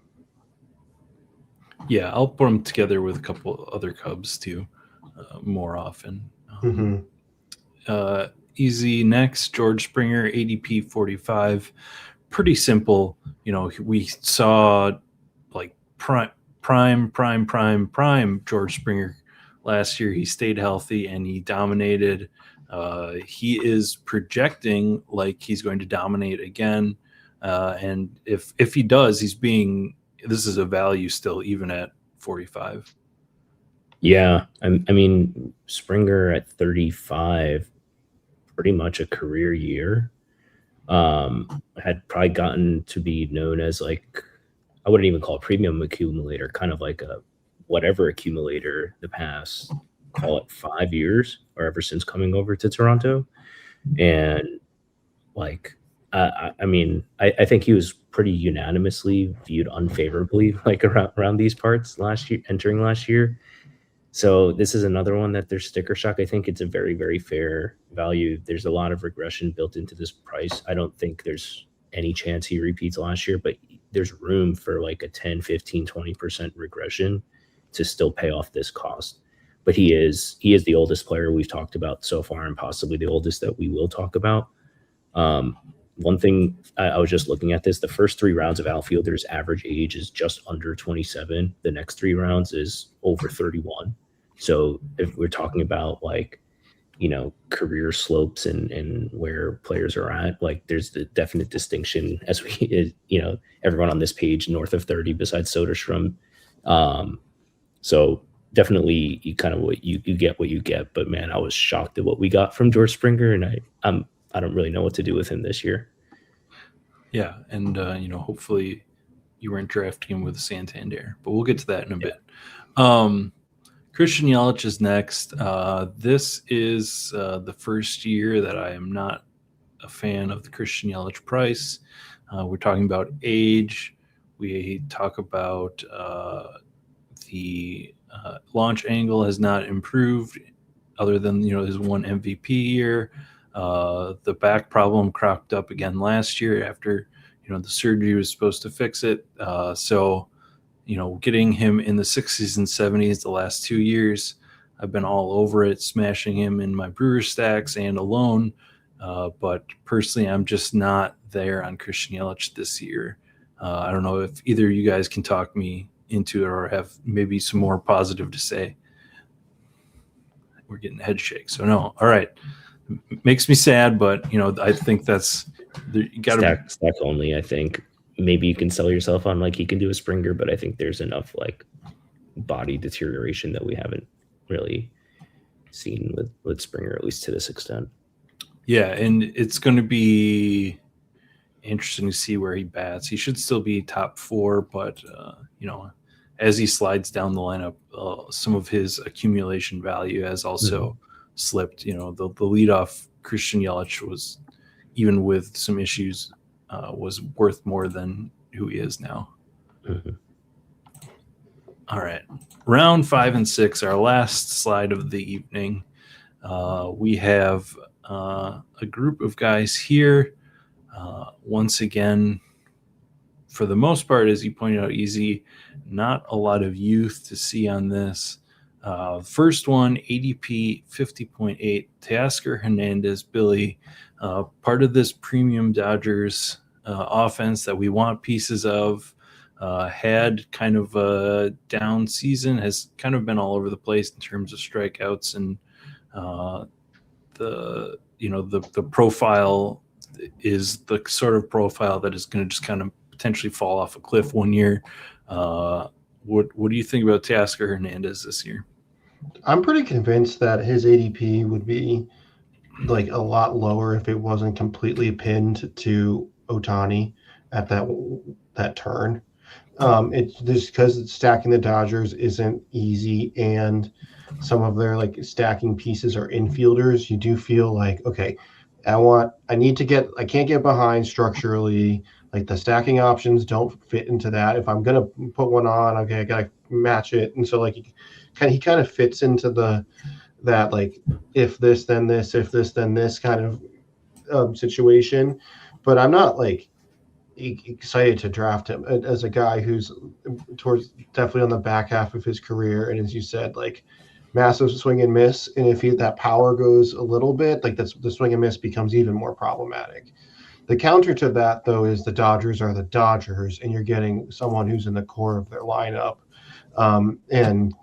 Yeah, I'll put them together with a couple other Cubs too, more often. Easy next, George Springer, ADP 45. Pretty simple. We saw like prime George Springer last year. He stayed healthy and he dominated. He is projecting like he's going to dominate again. And if he does, this is a value still, even at 45. Yeah, I mean Springer at 35, pretty much a career year. Had probably gotten to be known as like, I wouldn't even call it premium accumulator, kind of like a whatever accumulator the past, call it 5 years or ever since coming over to Toronto. And like, I mean, I think he was pretty unanimously viewed unfavorably, like around these parts last year, entering last year. So this is another one that there's sticker shock. I think it's a very, very fair value. There's a lot of regression built into this price. I don't think there's any chance he repeats last year, but there's room for like a 10, 15, 20% regression to still pay off this cost. But he is the oldest player we've talked about so far, and possibly the oldest that we will talk about. One thing, I was just looking at this, the first 3 rounds of Outfielders average age is just under 27. The next 3 rounds is over 31. So if we're talking about like, career slopes and where players are at, like there's the definite distinction as everyone on this page north of 30 besides Soderstrom. So definitely you kind of you get what you get, but man, I was shocked at what we got from George Springer, and I don't really know what to do with him this year. Yeah, and hopefully you weren't drafting him with Santander, but we'll get to that in a bit. Christian Yelich is next. This is the first year that I am not a fan of the Christian Yelich price. We're talking about age. We talk about the launch angle has not improved, other than his one MVP year. The back problem cropped up again last year after the surgery was supposed to fix it. So getting him in the 60s and 70s the last 2 years, I've been all over it, smashing him in my brewer stacks and alone. But personally, I'm just not there on Christian Yelich this year. I don't know if either of you guys can talk me into it or have maybe some more positive to say. We're getting head shake. So no. All right. Makes me sad, but I think that's you got to stack only. I think maybe you can sell yourself on like he can do a Springer, but I think there's enough like body deterioration that we haven't really seen with Springer, at least to this extent. Yeah, and it's going to be interesting to see where he bats. He should still be top 4, but as he slides down the lineup, some of his accumulation value has also slipped. The leadoff Christian Yelich was, even with some issues, was worth more than who he is now. All right, round 5 and 6, our last slide of the evening. We have a group of guys here. Once again, for the most part, as you pointed out, easy, not a lot of youth to see on this. First one, ADP 50.8, Teoscar Hernandez, Billy, part of this premium Dodgers offense that we want pieces of. Had kind of a down season, has kind of been all over the place in terms of strikeouts and the profile is the sort of profile that is going to just kind of potentially fall off a cliff one year. What do you think about Teoscar Hernandez this year? I'm pretty convinced that his ADP would be like a lot lower if it wasn't completely pinned to Otani at that turn. It's just because stacking the Dodgers isn't easy, and some of their like stacking pieces are infielders. You do feel like, okay, I can't get behind structurally. Like the stacking options don't fit into that. If I'm gonna put one on, okay, I gotta match it, and so like he kind of fits into that like if this then this, if this then this kind of situation. But I'm not like excited to draft him as a guy who's towards definitely on the back half of his career, and as you said, like massive swing and miss, and if that power goes a little bit, like that's the swing and miss becomes even more problematic. The counter to that though is the Dodgers are the Dodgers, and you're getting someone who's in the core of their lineup, and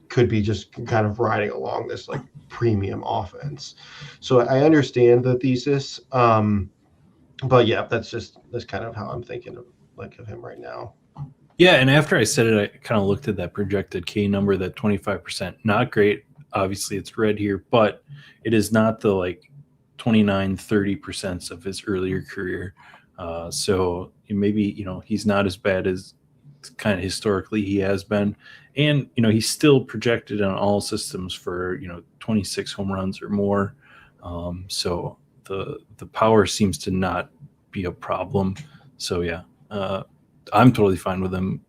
could be just kind of riding along this like premium offense. So I understand the thesis. But yeah, that's kind of how I'm thinking of him right now. Yeah, and after I said it, I kind of looked at that projected K number, that 25%. Not great. Obviously, it's red here, but it is not the like 29, 30% of his earlier career. So maybe, he's not as bad as kind of historically he has been. And, he's still projected on all systems for, 26 home runs or more. So the power seems to not be a problem. So yeah, I'm totally fine with him,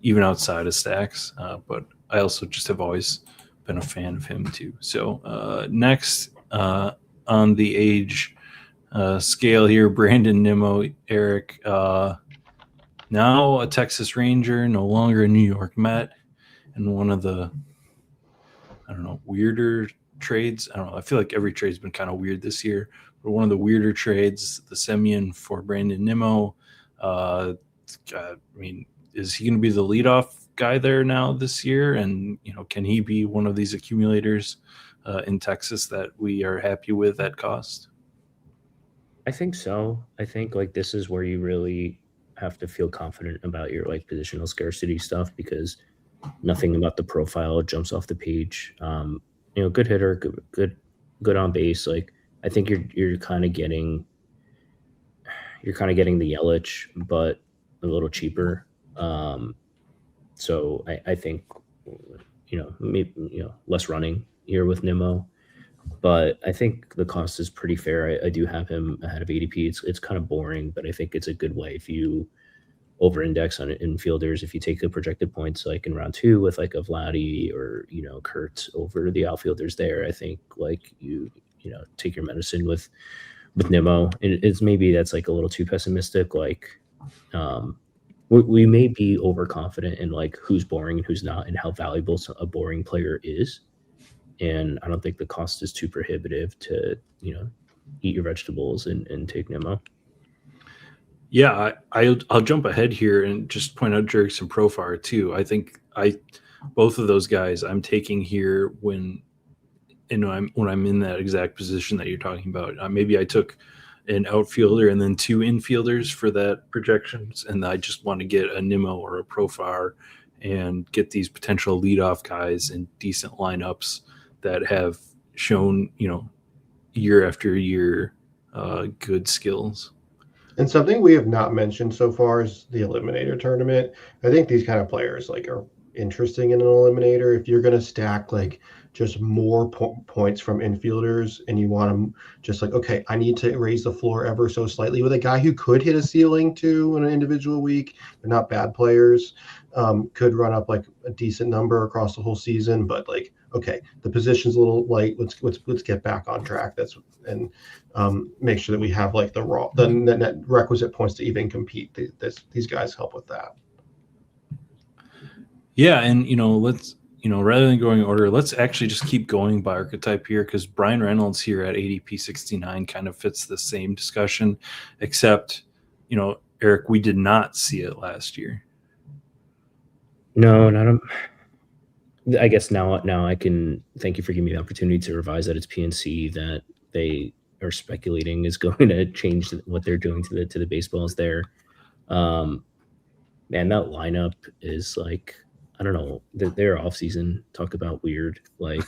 even outside of stacks. But I also just have always been a fan of him too. So next on the age scale here, Brandon Nimmo, Eric, now a Texas Ranger, no longer a New York Met, and one of the, weirder trades. I don't know. I feel like every trade's been kind of weird this year, but one of the weirder trades, the Semien for Brandon Nimmo. Is he going to be the leadoff guy there now this year? And, can he be one of these accumulators in Texas that we are happy with at cost? I think so. I think like this is where you really have to feel confident about your like positional scarcity stuff, because nothing about the profile jumps off the page. Good hitter, good on base. Like I think you're kind of getting the Yelich, but a little cheaper. So I think maybe less running here with Nimmo, but I think the cost is pretty fair. I do have him ahead of ADP. It's kind of boring, but I think it's a good way if you over-index on infielders. If you take the projected points like in round 2 with like a Vladdy or Kurt over the outfielders there, I think like you take your medicine with Nimmo. And it's maybe that's like a little too pessimistic. Like we may be overconfident in like who's boring and who's not, and how valuable a boring player is. And I don't think the cost is too prohibitive to eat your vegetables and take Nimmo. Yeah, I'll jump ahead here and just point out Jurickson Profar too. I think both of those guys I'm taking here when I'm in that exact position that you're talking about. Maybe I took an outfielder and then 2 infielders for that projections, and I just want to get a Nimmo or a Profar and get these potential leadoff guys in decent lineups that have shown year after year good skills. And something we have not mentioned so far is the eliminator tournament. I think these kind of players like are interesting in an eliminator. If you're going to stack like just more points from infielders, and you want them just like, okay, I need to raise the floor ever so slightly with a guy who could hit a ceiling too in an individual week. They're not bad players. Could run up like a decent number across the whole season, but like, okay, the position's a little light. Let's get back on track. Make sure that we have like the net requisite points to even compete. These guys help with that. Yeah, and let's rather than going in order, let's actually just keep going by archetype here, because Brian Reynolds here at ADP 69 kind of fits the same discussion, except Eric, we did not see it last year. No, not I guess now I can thank you for giving me the opportunity to revise that. It's PNC that they are speculating is going to change what they're doing to the baseballs there. Man, that lineup is like, I don't know, their offseason talk about weird. Like,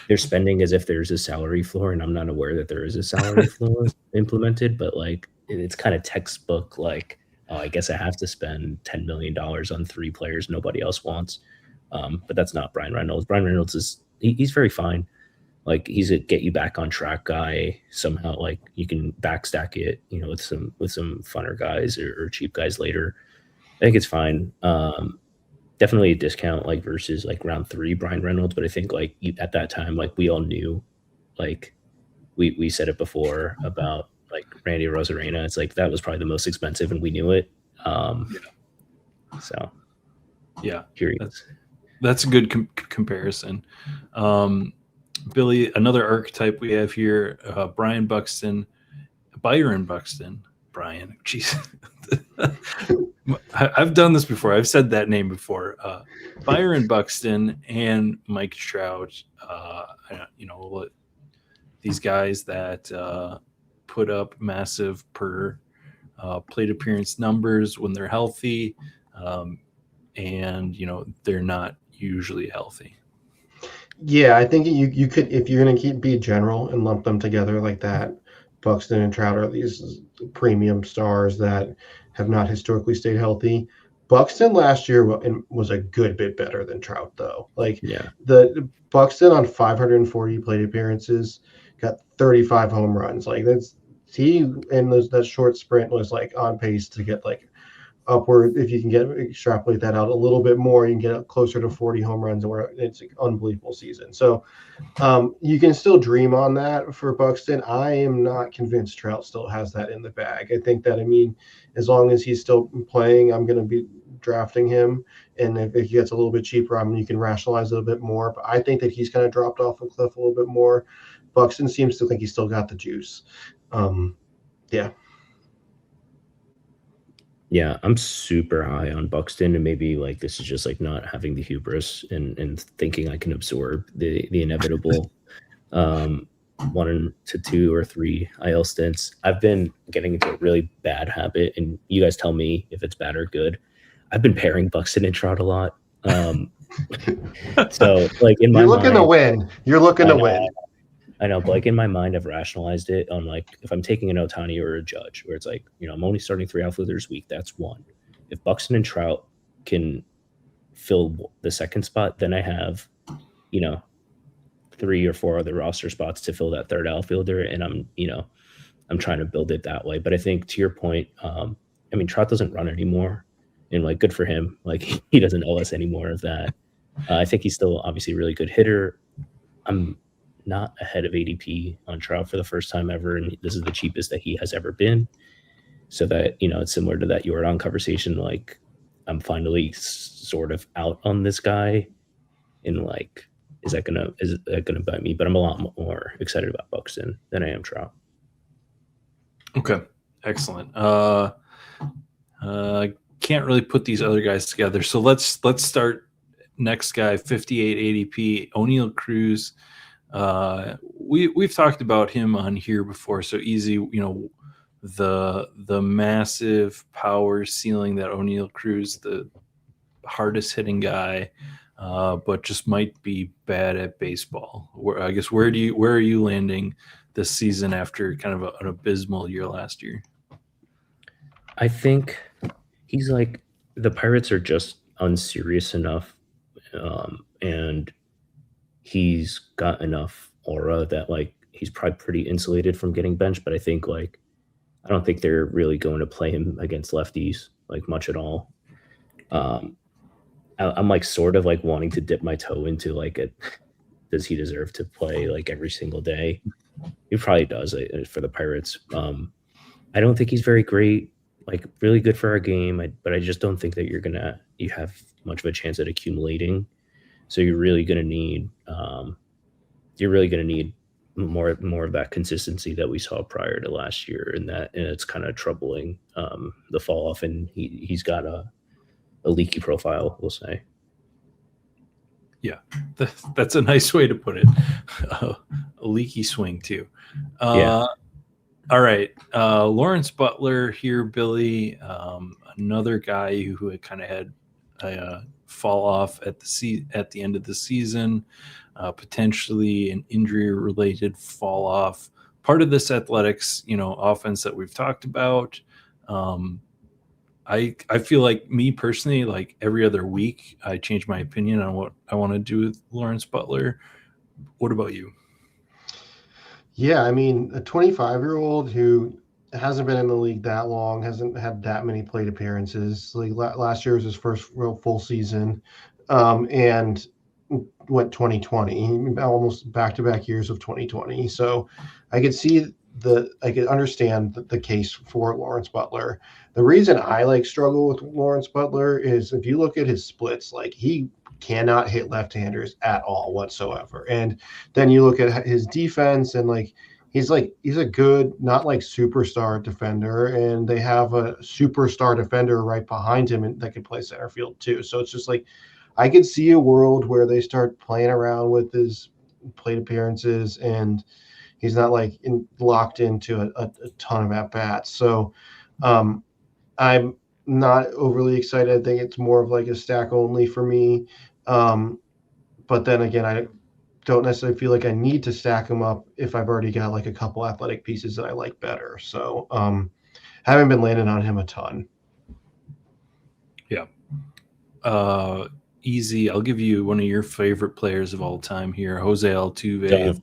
they're spending as if there's a salary floor, and I'm not aware that there is a salary floor implemented, but like it's kind of textbook like, oh, I guess I have to spend $10 million on 3 players nobody else wants. But that's not Brian Reynolds. Brian Reynolds he's very fine. Like he's a get you back on track guy somehow. Like you can backstack it, with some funner guys or cheap guys later. I think it's fine. Definitely a discount like versus like round 3 Brian Reynolds, but I think like at that time, like we all knew, like we said it before about like Randy Rosarena. It's like that was probably the most expensive, and we knew it. So yeah, curious. That's a good comparison. Billy, another archetype we have here, Byron Buxton. Brian, jeez. I've done this before. I've said that name before. Byron Buxton and Mike Trout. These guys that put up massive per plate appearance numbers when they're healthy, and they're not usually healthy. Yeah, I think you could, if you're going to be general and lump them together like that. Buxton and Trout are these premium stars that have not historically stayed healthy. Buxton last year was a good bit better than Trout, though. Like the Buxton on 540 plate appearances got 35 home runs. Like he in that short sprint was like on pace to get like upward. If you can extrapolate that out a little bit more, you can get closer to 40 home runs, and it's an unbelievable season. So you can still dream on that for Buxton. I am not convinced Trout still has that in the bag. I think that, as long as he's still playing, I'm going to be drafting him. And if he gets a little bit cheaper, you can rationalize it a bit more. But I think that he's kind of dropped off a cliff a little bit more. Buxton seems to think he's still got the juice. Yeah. Yeah, I'm super high on Buxton, and maybe like this is just like not having the hubris and thinking I can absorb the inevitable 1 to 2 or 3 IL stints. I've been getting into a really bad habit, and you guys tell me if it's bad or good. I've been pairing Buxton and Trout a lot. So like in my You're looking mind, to win. You're looking to win. I know, but like in my mind, I've rationalized it on like if I'm taking an Ohtani or a Judge, where it's like, I'm only starting 3 outfielders a week. That's 1. If Buxton and Trout can fill the second spot, then I have, 3 or 4 other roster spots to fill that third outfielder, and I'm trying to build it that way. But I think to your point, Trout doesn't run anymore, and like good for him. Like he doesn't owe us any more of that. I think he's still obviously a really good hitter. I'm not ahead of ADP on Trout for the first time ever, and this is the cheapest that he has ever been. So that, it's similar to that Jordan conversation. Like I'm finally sort of out on this guy, and like, is that gonna bite me? But I'm a lot more excited about Buxton than I am Trout. Okay, excellent. Can't really put these other guys together, so let's start. Next guy, 58 ADP, O'Neal Cruz. We've talked about him on here before, so easy. The massive power ceiling that O'Neal Cruz, the hardest hitting guy, but just might be bad at baseball. Where are you landing this season after kind of an abysmal year last year? I think he's like, the Pirates are just unserious enough, and he's got enough aura that like he's probably pretty insulated from getting benched. But I think like I don't think they're really going to play him against lefties like much at all. I'm like sort of like wanting to dip my toe into like does he deserve to play like every single day? He probably does for the Pirates. I don't think he's very great, like really good for our game, but I just don't think that you have much of a chance at accumulating. So you're really going to need more of that consistency that we saw prior to last year, and it's kind of troubling, the fall off, and he's got a leaky profile, we'll say. That's a nice way to put it. A leaky swing too. Yeah. All right. Lawrence Butler here, Billy. Another guy who had kind of had a fall off at the end of the season, potentially an injury-related fall off. Part of this Athletics, offense that we've talked about. I feel like, me personally, like every other week, I change my opinion on what I want to do with Lawrence Butler. What about you? Yeah, I mean, a 25-year-old who hasn't been in the league that long, hasn't had that many plate appearances. Like last year was his first real full season, and went 2020, almost back-to-back years of 2020. So I could understand the case for Lawrence Butler. The reason I struggle with Lawrence Butler is if you look at his splits, like he cannot hit left-handers at all whatsoever. And then you look at his defense and he's a good, not like superstar defender, and they have a superstar defender right behind him that can play center field too. So it's just like I could see a world where they start playing around with his plate appearances and he's not locked into a ton of at bats. So I'm not overly excited. I think it's more of like a stack only for me. But then again, I don't necessarily feel like I need to stack them up if I've already got like a couple athletic pieces that I like better. So haven't been landing on him a ton. Yeah. Easy. I'll give you one of your favorite players of all time here, Jose Altuve,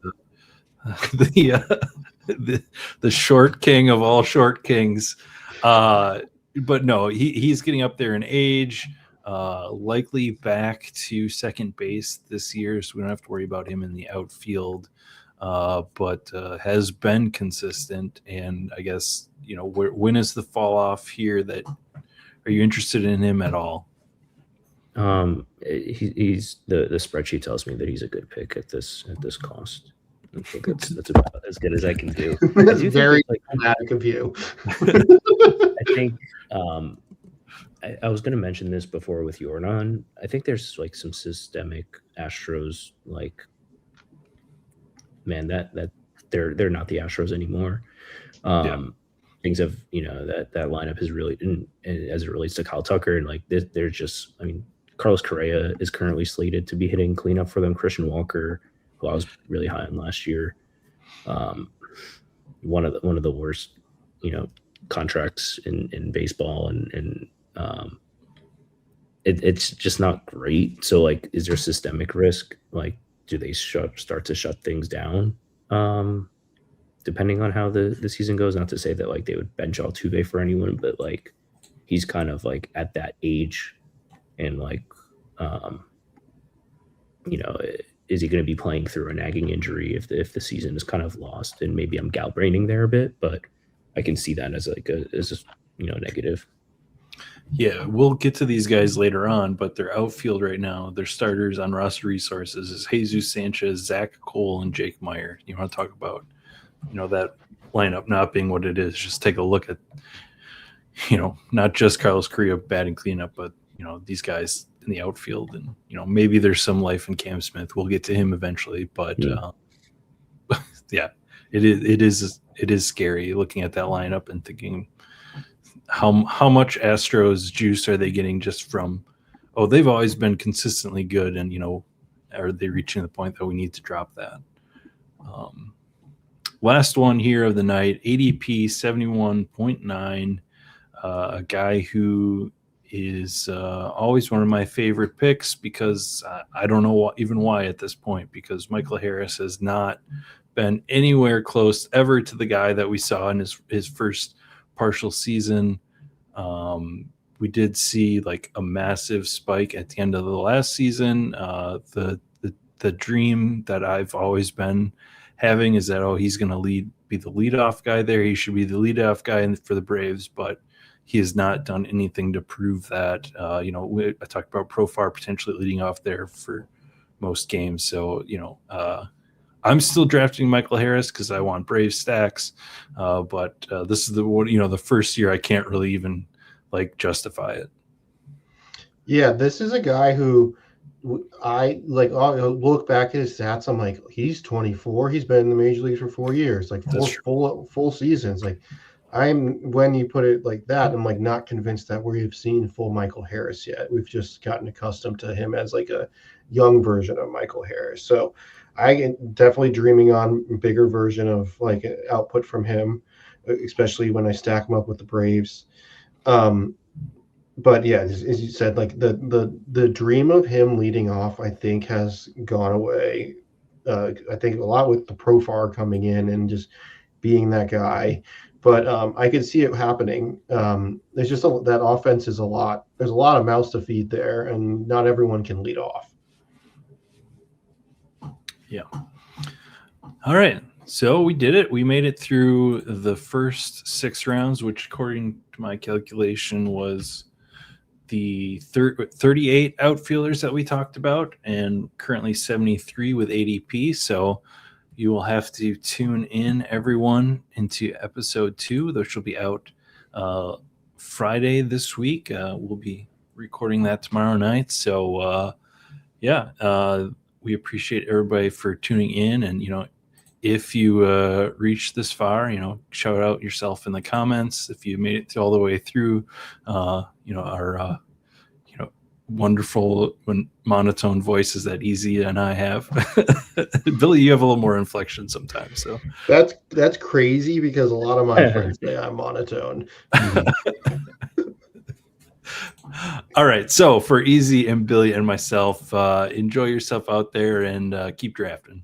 the short king of all short kings. But no, he's getting up there in age. Likely back to second base this year, so we don't have to worry about him in the outfield. But has been consistent, and I guess when is the fall off here? That are you interested in him at all? He's the spreadsheet tells me that he's a good pick at this cost. I think that's about as good as I can do. That's very dramatic of you. I think I was going to mention this before with Yordan. I think there's like some systemic Astros, man, that they're not the Astros anymore. Things have, that lineup has really, and as it relates to Kyle Tucker, and they're just, I mean, Carlos Correa is currently slated to be hitting cleanup for them. Christian Walker, who I was really high on last year, one of the worst, contracts in baseball, and it's just not great. So is there systemic risk? Do they start to shut things down? Depending on how the season goes, not to say that they would bench Altuve for anyone, but he's kind of at that age, and is he going to be playing through a nagging injury if the season is kind of lost? And maybe I'm galbraining there a bit, but I can see that as a negative. Yeah, we'll get to these guys later on, but their outfield right now, their starters on roster resources is Jesus Sanchez, Zach Cole, and Jake Meyer. You want to talk about that lineup not being what it is? Just take a look at not just Carlos Correa batting cleanup, but these guys in the outfield, and maybe there's some life in Cam Smith. We'll get to him eventually, but yeah, it is scary looking at that lineup and thinking how much Astros juice are they getting just from they've always been consistently good, and are they reaching the point that we need to drop that? Last one here of the night, ADP 71.9, a guy who is always one of my favorite picks, because I don't know even why at this point, because Michael Harris has not been anywhere close ever to the guy that we saw in his first partial season. We did see a massive spike at the end of the last season. The dream that I've always been having is that he's going to be the leadoff guy there. He should be the leadoff guy for the Braves, but he has not done anything to prove that. I talked about Profar potentially leading off there for most games. So, I'm still drafting Michael Harris because I want Brave stacks. But this is the first year I can't really even justify it. Yeah, this is a guy who I like I'll look back at his stats. I'm like, he's 24. He's been in the major leagues for 4 years, like That's full seasons. Like, when you put it like that, I'm like not convinced that we've seen full Michael Harris yet. We've just gotten accustomed to him as like a young version of Michael Harris. So I am definitely dreaming on a bigger version of like output from him, especially when I stack him up with the Braves. But yeah, as you said, like the dream of him leading off, I think has gone away. I think a lot with the Profar coming in and just being that guy. But I could see it happening. There's just that offense is a lot. There's a lot of mouths to feed there, and not everyone can lead off. Yeah. All right. So we did it. We made it through the first 6 rounds, which according to my calculation was the 38 outfielders that we talked about, and currently 73 with ADP. So you will have to tune in, everyone, into episode 2, which will be out Friday this week. We'll be recording that tomorrow night. So we appreciate everybody for tuning in. And, if you reached this far, shout out yourself in the comments. If you made it all the way through, our wonderful monotone voices that Easy and I have. Billy, you have a little more inflection sometimes. So that's crazy because a lot of my friends say I'm monotone. All right. So for Easy and Billy and myself, enjoy yourself out there and keep drafting.